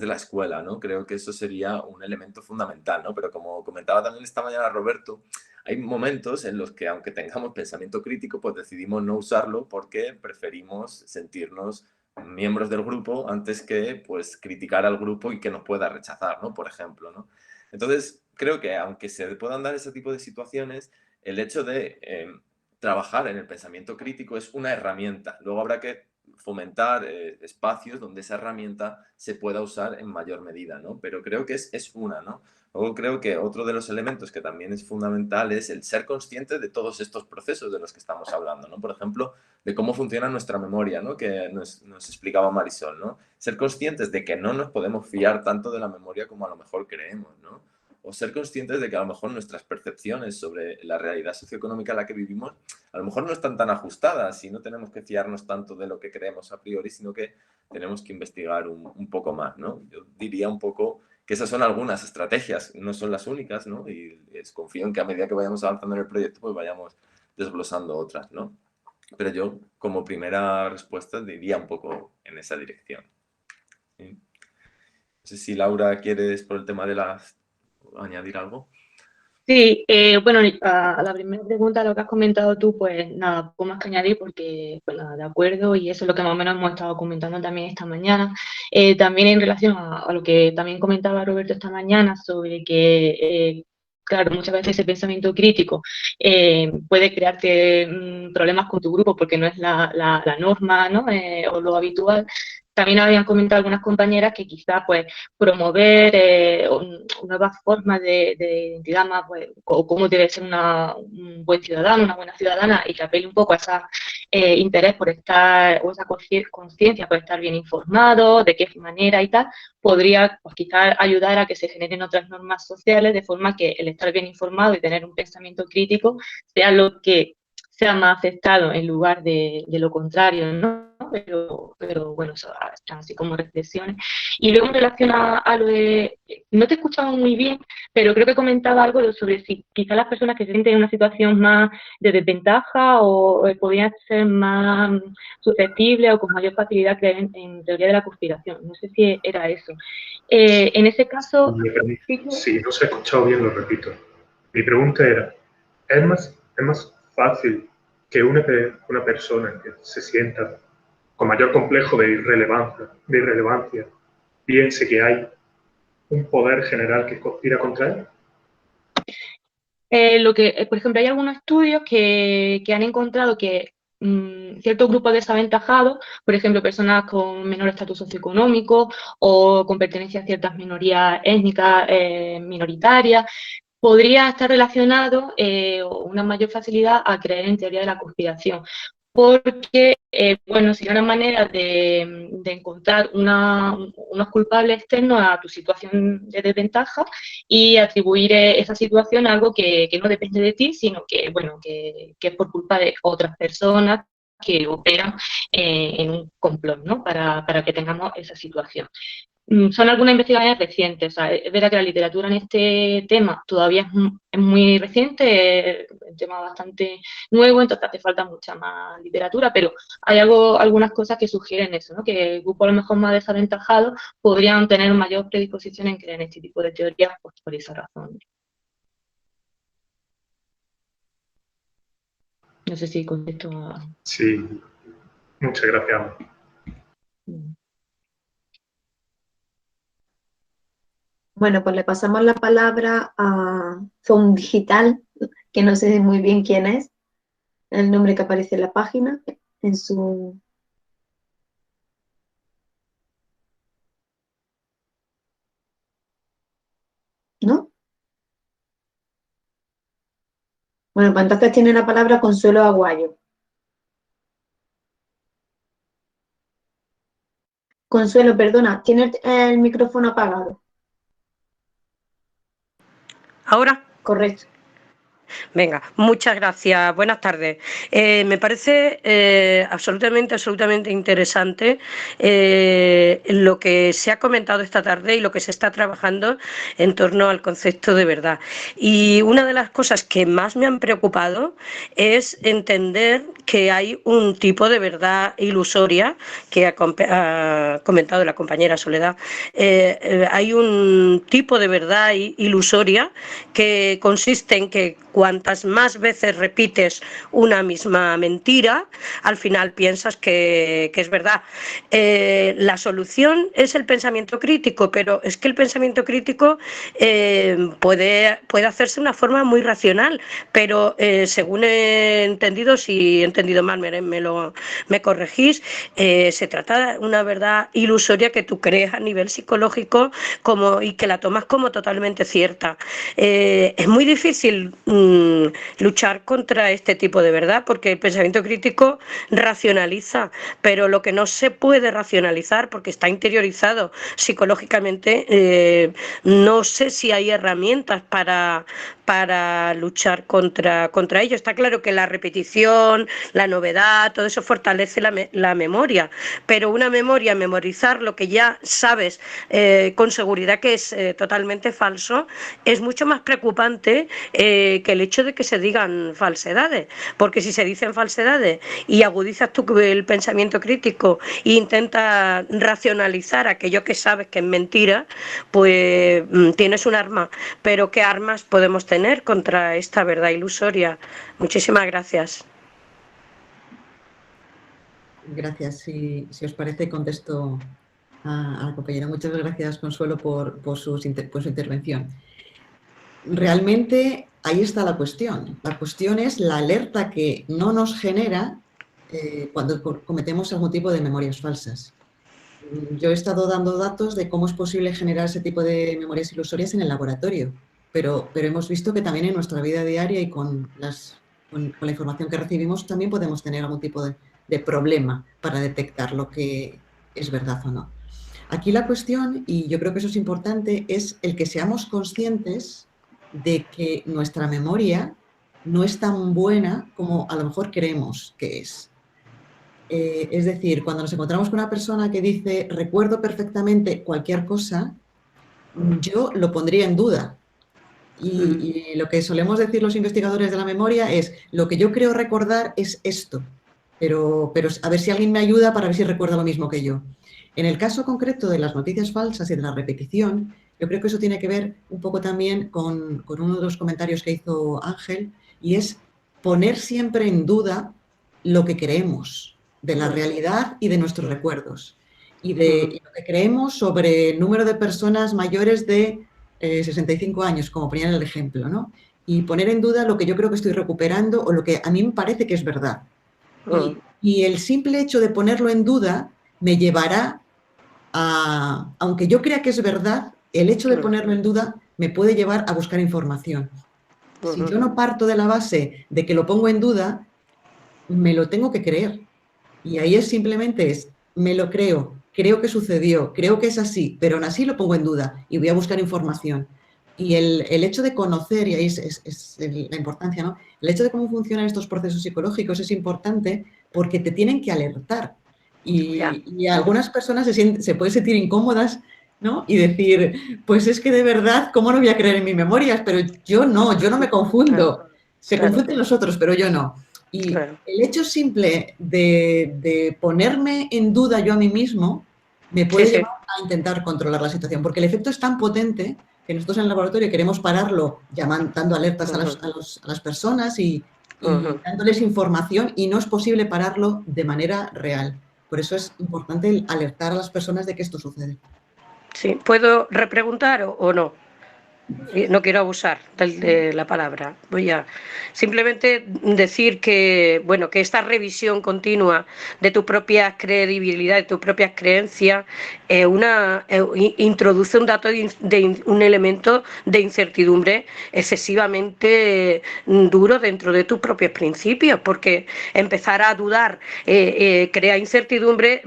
la escuela, ¿no? Creo que eso sería un elemento fundamental, ¿no? Pero como comentaba también esta mañana Roberto, hay momentos en los que, aunque tengamos pensamiento crítico, pues decidimos no usarlo porque preferimos sentirnos miembros del grupo antes que, pues, criticar al grupo y que nos pueda rechazar, ¿no? Por ejemplo, ¿no? Entonces, creo que aunque se puedan dar ese tipo de situaciones, el hecho de trabajar en el pensamiento crítico es una herramienta. Luego habrá que fomentar espacios donde esa herramienta se pueda usar en mayor medida, ¿no? Pero creo que es una, ¿no? Luego creo que otro de los elementos que también es fundamental es el ser consciente de todos estos procesos de los que estamos hablando, ¿no? Por ejemplo, de cómo funciona nuestra memoria, ¿no? Que nos explicaba Marisol, ¿no? Ser conscientes de que no nos podemos fiar tanto de la memoria como a lo mejor creemos, ¿no? O ser conscientes de que a lo mejor nuestras percepciones sobre la realidad socioeconómica en la que vivimos a lo mejor no están tan ajustadas y no tenemos que fiarnos tanto de lo que creemos a priori, sino que tenemos que investigar un poco más, ¿no? Yo diría un poco que esas son algunas estrategias, no son las únicas, ¿no? Y confío en que a medida que vayamos avanzando en el proyecto, pues vayamos desglosando otras, ¿no? Pero yo, como primera respuesta, diría un poco en esa dirección. ¿Sí? No sé si Laura quieres, por el tema de añadir algo. Sí, bueno, a la primera pregunta, lo que has comentado tú, pues nada, poco más que añadir porque, pues nada, de acuerdo, y eso es lo que más o menos hemos estado comentando también esta mañana. También en relación a lo que también comentaba Roberto esta mañana sobre que, claro, muchas veces ese pensamiento crítico puede crearte problemas con tu grupo porque no es la norma, ¿no? O lo habitual. También habían comentado algunas compañeras que quizás pues promover nuevas formas de identidad más, pues, o cómo debe ser un buen ciudadano, una buena ciudadana, y que apele un poco a ese interés por estar, o esa conciencia por estar bien informado, de qué manera y tal, podría pues, quizás ayudar a que se generen otras normas sociales, de forma que el estar bien informado y tener un pensamiento crítico sea lo que sea más aceptado en lugar de lo contrario, ¿no? Pero bueno, eso están así como reflexiones. Y luego en relación a lo de, no te he escuchado muy bien, pero creo que comentaba algo sobre si quizás las personas que se sienten en una situación más de desventaja o podrían ser más susceptibles o con mayor facilidad creer en teoría de la conspiración. No sé si era eso. En ese caso... Si no se ha escuchado bien, lo repito. Mi pregunta era, ¿es más fácil que una persona que se sienta con mayor complejo de irrelevancia piense que hay un poder general que conspira contra él? Por ejemplo, hay algunos estudios que han encontrado que ciertos grupos desaventajados, por ejemplo, personas con menor estatus socioeconómico o con pertenencia a ciertas minorías étnicas minoritarias, podría estar relacionado o una mayor facilidad a creer en teoría de la conspiración. Porque, bueno, sería una manera de encontrar unos culpables externos a tu situación de desventaja y atribuir esa situación a algo que no depende de ti, sino que, bueno, que es por culpa de otras personas que operan en un complot, ¿no? Para que tengamos esa situación. Son algunas investigaciones recientes. O sea, es verdad que la literatura en este tema todavía es muy reciente, es un tema bastante nuevo, entonces hace falta mucha más literatura, pero hay algunas cosas que sugieren eso, ¿no? Que grupos a lo mejor más desaventajados podrían tener mayor predisposición en creer en este tipo de teorías pues, por esa razón. No sé si contesto a... Sí, muchas gracias. Bueno, pues le pasamos la palabra a Zoom Digital, que no sé muy bien quién es, el nombre que aparece en la página, en su... ¿No? Bueno, pues entonces tiene la palabra Consuelo Aguayo. Consuelo, perdona, tiene el micrófono apagado. ¿Ahora? Correcto. Venga, muchas gracias. Buenas tardes. Me parece absolutamente interesante lo que se ha comentado esta tarde y lo que se está trabajando en torno al concepto de verdad. Y una de las cosas que más me han preocupado es entender que hay un tipo de verdad ilusoria que ha comentado la compañera Soledad. Hay un tipo de verdad ilusoria que consiste en que cuantas más veces repites una misma mentira, al final piensas que es verdad. La solución es el pensamiento crítico, pero es que el pensamiento crítico puede hacerse de una forma muy racional, pero según he entendido, si he entendido mal me corregís, se trata de una verdad ilusoria que tú crees a nivel psicológico y que la tomas como totalmente cierta. Es muy difícil luchar contra este tipo de verdad, porque el pensamiento crítico racionaliza, pero lo que no se puede racionalizar porque está interiorizado psicológicamente, no sé si hay herramientas para luchar contra ello. Está claro que la repetición, la novedad, todo eso fortalece la memoria, pero una memoria, memorizar lo que ya sabes con seguridad que es totalmente falso, es mucho más preocupante que el hecho de que se digan falsedades, porque si se dicen falsedades y agudizas tú el pensamiento crítico e intentas racionalizar aquello que sabes que es mentira, pues tienes un arma. Pero ¿qué armas podemos tener contra esta verdad ilusoria? Muchísimas gracias. Gracias. Si os parece, contesto a la compañera. Muchas gracias, Consuelo, por su intervención. Realmente ahí está la cuestión. La cuestión es la alerta que no nos genera cuando cometemos algún tipo de memorias falsas. Yo he estado dando datos de cómo es posible generar ese tipo de memorias ilusorias en el laboratorio, pero hemos visto que también en nuestra vida diaria y con la información que recibimos también podemos tener algún tipo de problema para detectar lo que es verdad o no. Aquí la cuestión, y yo creo que eso es importante, es el que seamos conscientes de que nuestra memoria no es tan buena como a lo mejor creemos que es. Es decir, cuando nos encontramos con una persona que dice recuerdo perfectamente cualquier cosa, yo lo pondría en duda. Y lo que solemos decir los investigadores de la memoria es lo que yo creo recordar es esto, pero a ver si alguien me ayuda para ver si recuerda lo mismo que yo. En el caso concreto de las noticias falsas y de la repetición, yo creo que eso tiene que ver un poco también con uno de los comentarios que hizo Ángel, y es poner siempre en duda lo que creemos de la realidad y de nuestros recuerdos, y de lo que creemos sobre el número de personas mayores de 65 años, como ponía en el ejemplo, ¿no? Y poner en duda lo que yo creo que estoy recuperando o lo que a mí me parece que es verdad. Y el simple hecho de ponerlo en duda me llevará a, aunque yo crea que es verdad, el hecho de ponerlo en duda me puede llevar a buscar información. Si yo no parto de la base de que lo pongo en duda, me lo tengo que creer. Y ahí me lo creo que sucedió, creo que es así, pero aún así lo pongo en duda y voy a buscar información. Y el hecho de conocer, y ahí es la importancia, ¿no? El hecho de cómo funcionan estos procesos psicológicos es importante porque te tienen que alertar. Y algunas personas se pueden sentir incómodas, ¿no? Y decir, pues es que de verdad, ¿cómo no voy a creer en mis memorias? Pero yo no me confundo. Se confunden los otros, pero yo no. Y el hecho simple de ponerme en duda yo a mí mismo me puede llevar a intentar controlar la situación, porque el efecto es tan potente que nosotros en el laboratorio queremos pararlo dando alertas a las personas y dándoles información, y no es posible pararlo de manera real. Por eso es importante alertar a las personas de que esto sucede. Sí, ¿puedo repreguntar o no? No quiero abusar de la palabra. Voy a simplemente decir que, bueno, que esta revisión continua de tu propia credibilidad, de tus propias creencias, introduce un dato un elemento de incertidumbre excesivamente duro dentro de tus propios principios, porque empezar a dudar crea incertidumbre.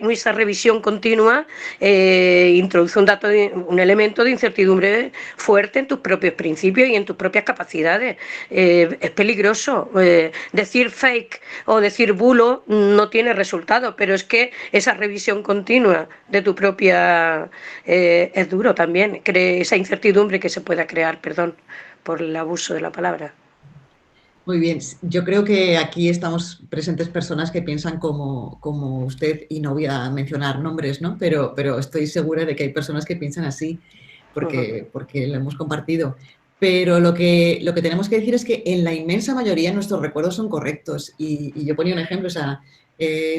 Esa revisión continua introduce un elemento de incertidumbre fuerte en tus propios principios y en tus propias capacidades. Es peligroso. Decir fake o decir bulo no tiene resultado, pero es que esa revisión continua de tu propia es duro también. Esa incertidumbre que se pueda crear, perdón por el abuso de la palabra. Muy bien, yo creo que aquí estamos presentes personas que piensan como usted, y no voy a mencionar nombres, ¿no? Pero estoy segura de que hay personas que piensan así, porque lo hemos compartido. Pero lo que tenemos que decir es que en la inmensa mayoría nuestros recuerdos son correctos. Y yo ponía un ejemplo, o sea,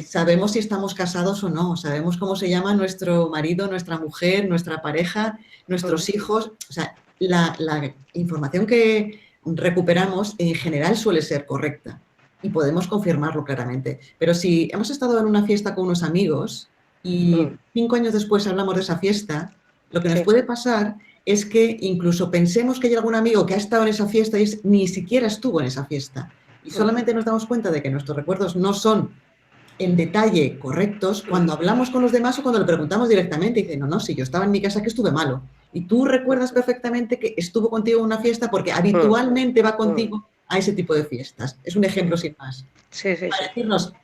sabemos si estamos casados o no, sabemos cómo se llama nuestro marido, nuestra mujer, nuestra pareja, nuestros hijos. O sea, la información que recuperamos en general suele ser correcta y podemos confirmarlo claramente. Pero si hemos estado en una fiesta con unos amigos y 5 años después hablamos de esa fiesta, lo que nos puede pasar es que incluso pensemos que hay algún amigo que ha estado en esa fiesta y ni siquiera estuvo en esa fiesta. Y solamente nos damos cuenta de que nuestros recuerdos no son en detalle correctos cuando hablamos con los demás o cuando le preguntamos directamente y dicen, no, si yo estaba en mi casa que estuve malo. Y tú recuerdas perfectamente que estuvo contigo en una fiesta porque habitualmente va contigo a ese tipo de fiestas. Es un ejemplo sin más. Para decirnos,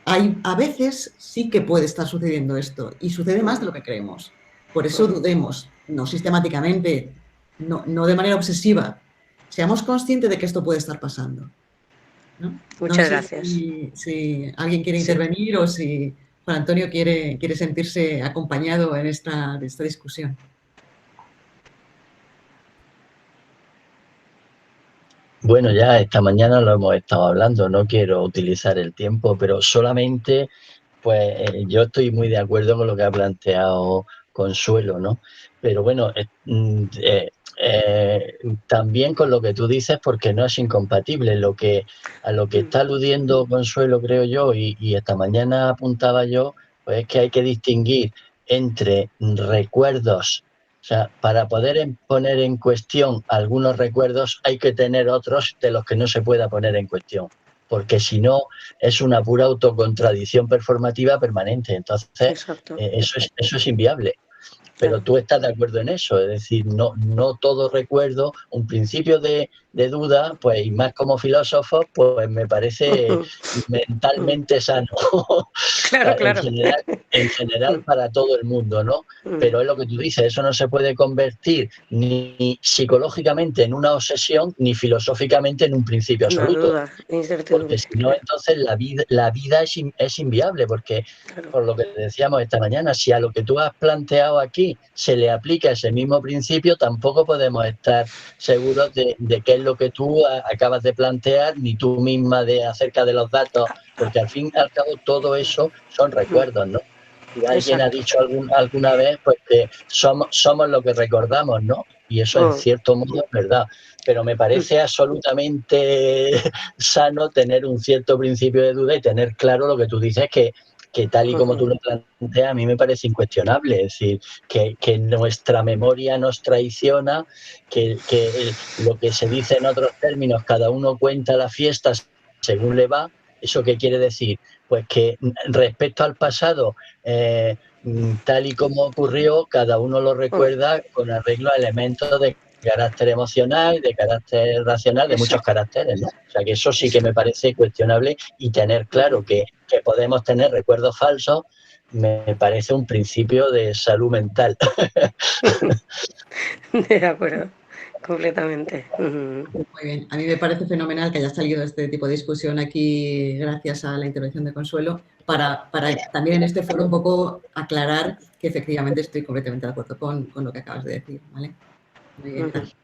a veces sí que puede estar sucediendo esto y sucede más de lo que creemos. Por eso dudemos, no sistemáticamente, no de manera obsesiva. Seamos conscientes de que esto puede estar pasando, ¿no? Muchas gracias. Si alguien quiere intervenir o si Juan Antonio quiere sentirse acompañado en esta discusión. Bueno, ya esta mañana lo hemos estado hablando, no quiero utilizar el tiempo, pero solamente, pues yo estoy muy de acuerdo con lo que ha planteado Consuelo, ¿no? Pero bueno, también con lo que tú dices, porque no es incompatible. A lo que está aludiendo Consuelo, creo yo, y esta mañana apuntaba yo, pues es que hay que distinguir entre recuerdos. O sea, para poder poner en cuestión algunos recuerdos hay que tener otros de los que no se pueda poner en cuestión, porque si no es una pura autocontradicción performativa permanente. Entonces, eso es inviable. Pero tú estás de acuerdo en eso, es decir, no todo recuerdo, un principio de duda, pues, y más como filósofo, pues me parece mentalmente sano. Claro, claro. En general para todo el mundo, ¿no? Pero es lo que tú dices, eso no se puede convertir ni psicológicamente en una obsesión, ni filosóficamente en un principio absoluto. Duda, porque si no, entonces la vida es inviable, porque por lo que decíamos esta mañana, si a lo que tú has planteado aquí se le aplica ese mismo principio, tampoco podemos estar seguros de qué es lo que tú acabas de plantear, ni tú misma acerca de los datos, porque al fin y al cabo todo eso son recuerdos, ¿no? Y alguien ha dicho alguna vez, pues, que somos lo que recordamos, ¿no? Y eso en cierto modo es verdad, pero me parece absolutamente sano tener un cierto principio de duda y tener claro lo que tú dices, que tal y como tú lo planteas, a mí me parece incuestionable. Es decir, que nuestra memoria nos traiciona, que lo que se dice en otros términos, cada uno cuenta las fiestas según le va. ¿Eso qué quiere decir? Pues que respecto al pasado, tal y como ocurrió, cada uno lo recuerda con arreglo a elementos de carácter emocional, de carácter racional, de muchos caracteres, ¿no? O sea, que eso sí que me parece cuestionable, y tener claro que podemos tener recuerdos falsos me parece un principio de salud mental. De acuerdo, completamente. Muy bien, a mí me parece fenomenal que haya salido este tipo de discusión aquí gracias a la intervención de Consuelo, para también en este foro un poco aclarar que efectivamente estoy completamente de acuerdo con lo que acabas de decir, ¿vale? Muy bien, gracias.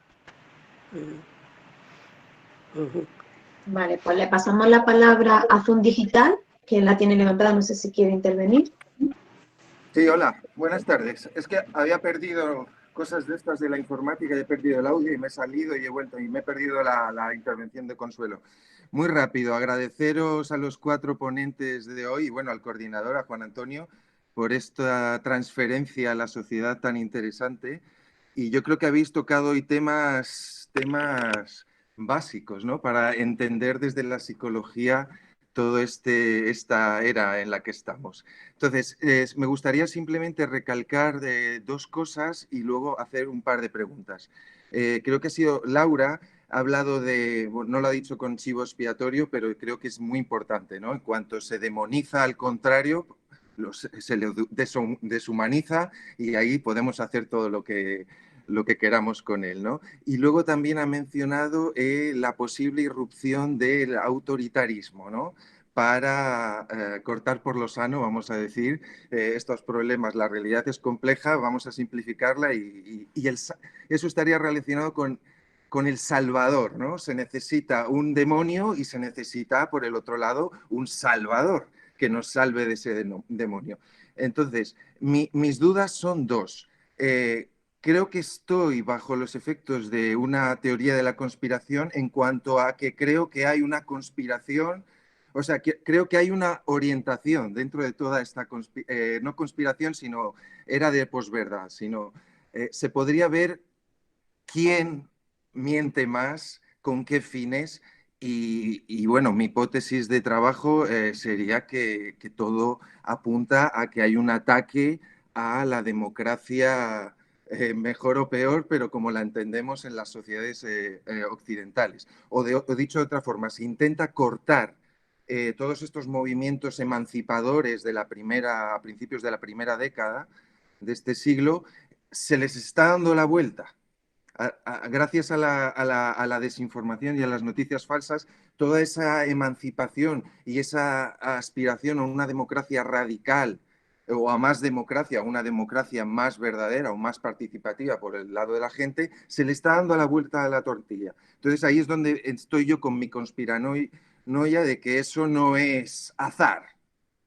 Vale, pues le pasamos la palabra a Zoom Digital, que la tiene levantada, no sé si quiere intervenir. Sí, hola, buenas tardes. Es que había perdido cosas de estas de la informática, he perdido el audio y me he salido y he vuelto y me he perdido la intervención de Consuelo. Muy rápido, agradeceros a los 4 ponentes de hoy y bueno, al coordinador, a Juan Antonio, por esta transferencia a la sociedad tan interesante. Y yo creo que habéis tocado hoy temas básicos, ¿no? Para entender desde la psicología toda esta era en la que estamos. Entonces, me gustaría simplemente recalcar 2 cosas y luego hacer un par de preguntas. Creo que ha sido Laura, ha hablado bueno, no lo ha dicho con chivo expiatorio, pero creo que es muy importante, ¿no? En cuanto se demoniza al contrario, se le deshumaniza y ahí podemos hacer todo lo que lo que queramos con él, ¿no? Y luego también ha mencionado la posible irrupción del autoritarismo, ¿no? Para cortar por lo sano, vamos a decir, estos problemas. La realidad es compleja, vamos a simplificarla y eso estaría relacionado con el salvador, ¿no? Se necesita un demonio y se necesita, por el otro lado, un salvador que nos salve de ese demonio. Entonces, mis dudas son dos. Creo que estoy bajo los efectos de una teoría de la conspiración en cuanto a que creo que hay una conspiración, o sea, creo que hay una orientación dentro de toda esta, no conspiración, sino era de posverdad, sino se podría ver quién miente más, con qué fines. Y bueno, mi hipótesis de trabajo sería que todo apunta a que hay un ataque a la democracia, mejor o peor, pero como la entendemos en las sociedades occidentales. O dicho de otra forma, se intenta cortar todos estos movimientos emancipadores de a principios de la primera década de este siglo, se les está dando la vuelta. Gracias a la desinformación y a las noticias falsas, toda esa emancipación y esa aspiración a una democracia radical o a más democracia, una democracia más verdadera o más participativa por el lado de la gente, se le está dando la vuelta a la tortilla. Entonces ahí es donde estoy yo con mi conspiranoia de que eso no es azar,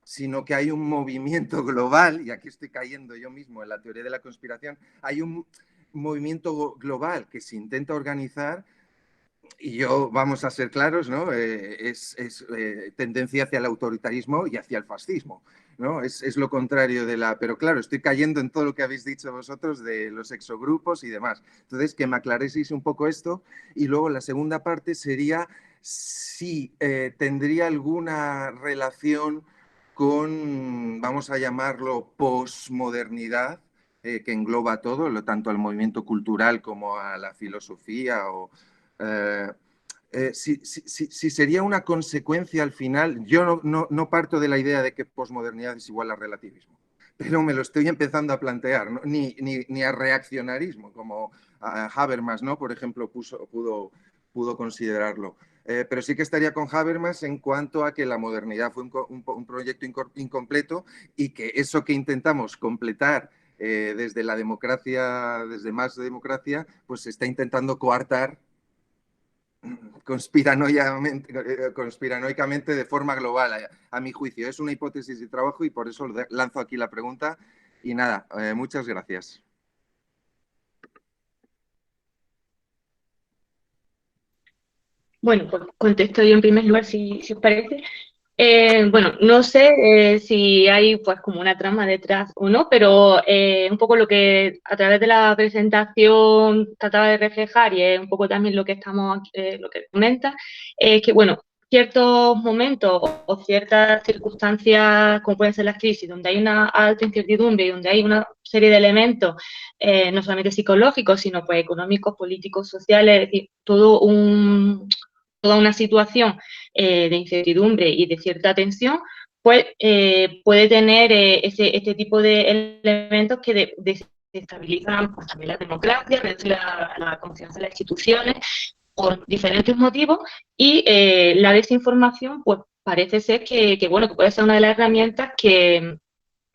sino que hay un movimiento global, y aquí estoy cayendo yo mismo en la teoría de la conspiración, hay un movimiento global que se intenta organizar y vamos a ser claros, ¿no? Es tendencia hacia el autoritarismo y hacia el fascismo, ¿no? Es lo contrario pero claro, estoy cayendo en todo lo que habéis dicho vosotros de los exogrupos y demás. Entonces, que me aclaréis un poco esto. Y luego la segunda parte sería si tendría alguna relación con, vamos a llamarlo, posmodernidad, que engloba todo, tanto al movimiento cultural como a la filosofía si sería una consecuencia al final. Yo no parto de la idea de que posmodernidad es igual a relativismo, pero me lo estoy empezando a plantear, ¿no? ni a reaccionarismo, como Habermas, ¿no? Por ejemplo, pudo considerarlo. Pero sí que estaría con Habermas en cuanto a que la modernidad fue un proyecto incompleto y que eso que intentamos completar desde la democracia, desde más democracia, pues se está intentando coartar conspiranoicamente de forma global, a mi juicio. Es una hipótesis de trabajo y por eso lanzo aquí la pregunta. Y nada, muchas gracias. Bueno, pues contesto yo en primer lugar, si os parece. Bueno, no sé si hay pues como una trama detrás o no, pero un poco lo que a través de la presentación trataba de reflejar y es un poco también lo que lo que comenta, es que bueno, ciertos momentos o ciertas circunstancias, como pueden ser las crisis, donde hay una alta incertidumbre y donde hay una serie de elementos, no solamente psicológicos, sino pues económicos, políticos, sociales, es decir, toda una situación de incertidumbre y de cierta tensión, pues puede tener este tipo de elementos que desestabilizan pues, también la democracia, reducen la confianza en las instituciones por diferentes motivos y la desinformación pues parece ser que puede ser una de las herramientas que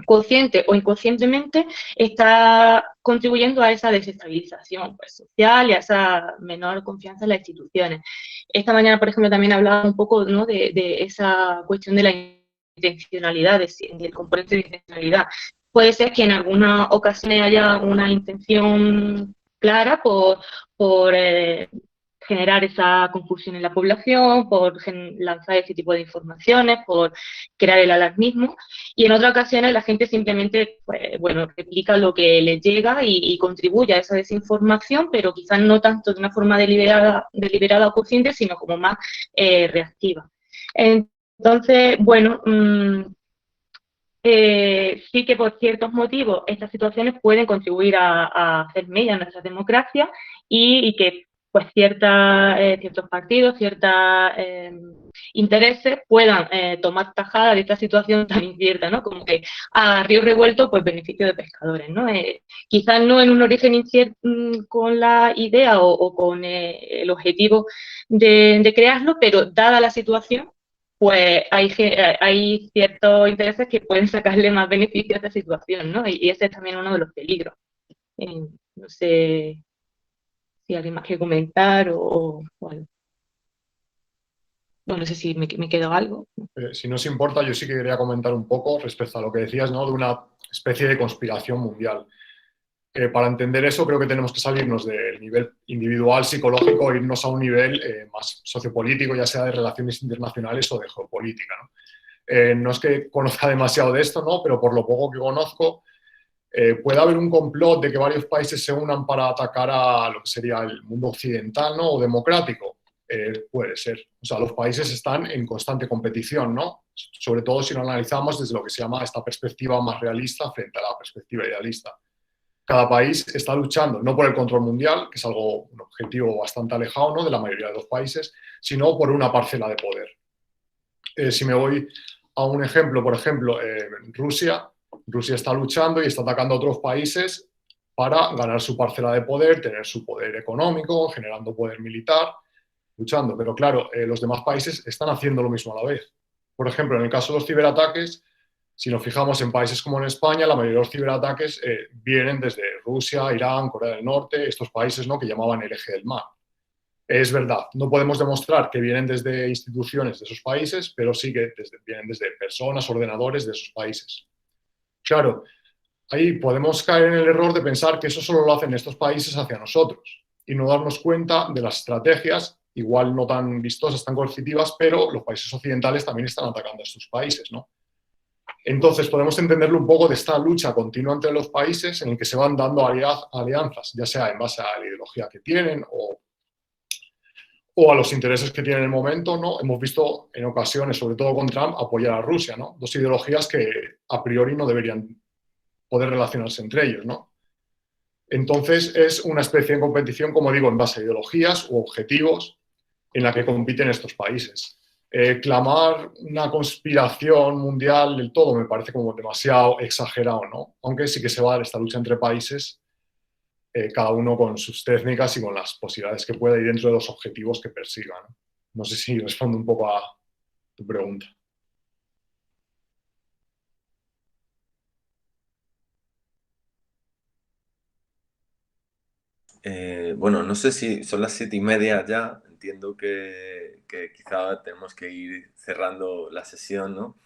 consciente o inconscientemente está contribuyendo a esa desestabilización pues, social y a esa menor confianza en las instituciones. Esta mañana, por ejemplo, también hablaba un poco, ¿no? de esa cuestión de la intencionalidad, del componente de intencionalidad. Puede ser que en algunas ocasiones haya una intención clara por generar esa confusión en la población, por lanzar ese tipo de informaciones, por crear el alarmismo, y en otras ocasiones la gente simplemente, pues, bueno, replica lo que les llega y contribuye a esa desinformación, pero quizás no tanto de una forma deliberada o consciente, sino como más reactiva. Entonces, bueno, sí que por ciertos motivos estas situaciones pueden contribuir a hacer mella en nuestra democracia y que pues ciertos partidos, ciertas intereses puedan tomar tajada de esta situación tan incierta, ¿no? Como que a río revuelto, pues beneficio de pescadores, ¿no? Quizás no en un origen incierto con la idea o con el objetivo de crearlo, pero dada la situación, pues hay ciertos intereses que pueden sacarle más beneficio a esta situación, ¿no? Y ese es también uno de los peligros. No sé si alguien más quiere comentar o algo. Bueno, no sé si me quedó algo. Si no os importa, yo sí que quería comentar un poco respecto a lo que decías, ¿no? De una especie de conspiración mundial. Para entender eso creo que tenemos que salirnos del nivel individual psicológico e irnos a un nivel más sociopolítico, ya sea de relaciones internacionales o de geopolítica, ¿no? No es que conozca demasiado de esto, ¿no? Pero por lo poco que conozco, puede haber un complot de que varios países se unan para atacar a lo que sería el mundo occidental, ¿no? O democrático. Puede ser. O sea, los países están en constante competición, ¿no? Sobre todo si lo analizamos desde lo que se llama esta perspectiva más realista frente a la perspectiva idealista. Cada país está luchando no por el control mundial, que es algo, un objetivo bastante alejado, ¿no? De la mayoría de los países, sino por una parcela de poder. Si me voy a un ejemplo, por ejemplo, Rusia está luchando y está atacando a otros países para ganar su parcela de poder, tener su poder económico, generando poder militar, luchando. Pero claro, los demás países están haciendo lo mismo a la vez. Por ejemplo, en el caso de los ciberataques, si nos fijamos en países como en España, la mayoría de los ciberataques vienen desde Rusia, Irán, Corea del Norte, estos países, ¿no? Que llamaban el eje del mar. Es verdad, no podemos demostrar que vienen desde instituciones de esos países, pero sí que vienen desde personas, ordenadores de esos países. Claro, ahí podemos caer en el error de pensar que eso solo lo hacen estos países hacia nosotros y no darnos cuenta de las estrategias, igual no tan vistosas, tan coercitivas, pero los países occidentales también están atacando a estos países, ¿no? Entonces podemos entenderlo un poco de esta lucha continua entre los países en el que se van dando alianzas, ya sea en base a la ideología que tienen o a los intereses que tienen en el momento, ¿no? Hemos visto en ocasiones, sobre todo con Trump, apoyar a Rusia, ¿no? Dos ideologías que a priori no deberían poder relacionarse entre ellos, ¿no? Entonces es una especie de competición, como digo, en base a ideologías u objetivos en la que compiten estos países. Clamar una conspiración mundial del todo me parece como demasiado exagerado, ¿no? Aunque sí que se va a dar esta lucha entre países, cada uno con sus técnicas y con las posibilidades que pueda y dentro de los objetivos que persiga, ¿no? No sé si respondo un poco a tu pregunta. Bueno, no sé si son las 7:30 ya, entiendo que quizá tenemos que ir cerrando la sesión, ¿no?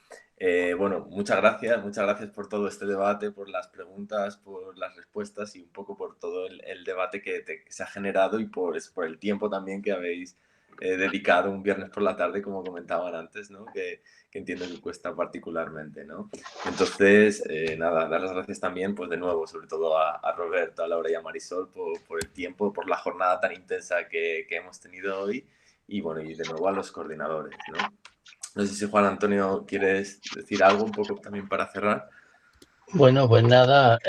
Bueno, muchas gracias por todo este debate, por las preguntas, por las respuestas y un poco por todo el debate que se ha generado y por el tiempo también que habéis dedicado un viernes por la tarde, como comentaban antes, ¿no? Que entiendo que cuesta particularmente, ¿no? Entonces, nada, dar las gracias también, pues de nuevo, sobre todo a Roberto, a Laura y a Marisol por el tiempo, por la jornada tan intensa que hemos tenido hoy y, bueno, y de nuevo a los coordinadores, ¿no? No sé si Juan Antonio quieres decir algo un poco también para cerrar. Bueno, pues nada,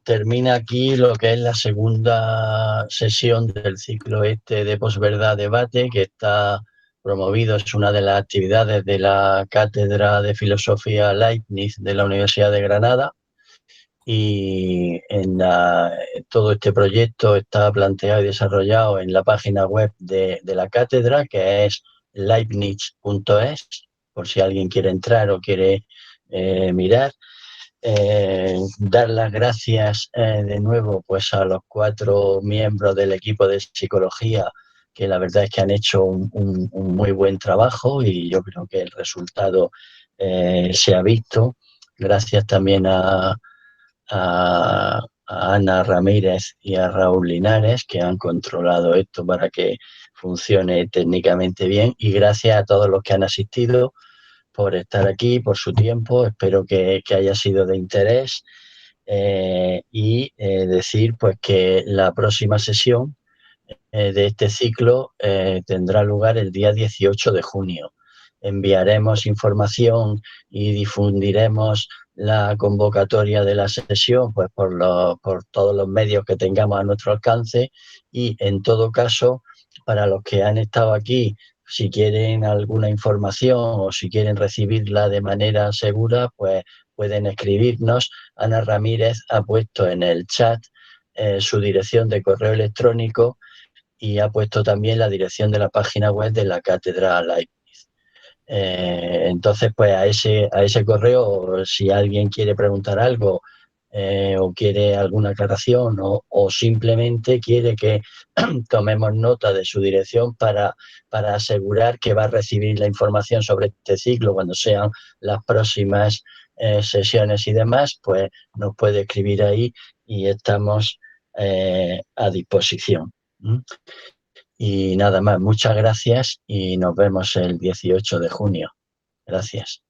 termina aquí lo que es la segunda sesión del ciclo de posverdad debate que está promovido, es una de las actividades de la Cátedra de Filosofía Leibniz de la Universidad de Granada y todo este proyecto está planteado y desarrollado en la página web de la cátedra, que es leibniz.es, por si alguien quiere entrar o quiere mirar. Dar las gracias de nuevo pues a los 4 miembros del equipo de psicología que la verdad es que han hecho un muy buen trabajo y yo creo que el resultado se ha visto. Gracias también a Ana Ramírez y a Raúl Linares que han controlado esto para que funcione técnicamente bien y gracias a todos los que han asistido por estar aquí, por su tiempo, espero que haya sido de interés y decir pues que la próxima sesión de este ciclo tendrá lugar el día 18 de junio. Enviaremos información y difundiremos la convocatoria de la sesión pues por todos los medios que tengamos a nuestro alcance y en todo caso para los que han estado aquí si quieren alguna información o si quieren recibirla de manera segura, pues pueden escribirnos. Ana Ramírez ha puesto en el chat su dirección de correo electrónico y ha puesto también la dirección de la página web de la Cátedra Leibniz. Entonces, pues a ese correo, si alguien quiere preguntar algo o quiere alguna aclaración o simplemente quiere que tomemos nota de su dirección para asegurar que va a recibir la información sobre este ciclo cuando sean las próximas sesiones y demás, pues nos puede escribir ahí y estamos a disposición. Y nada más, muchas gracias y nos vemos el 18 de junio. Gracias.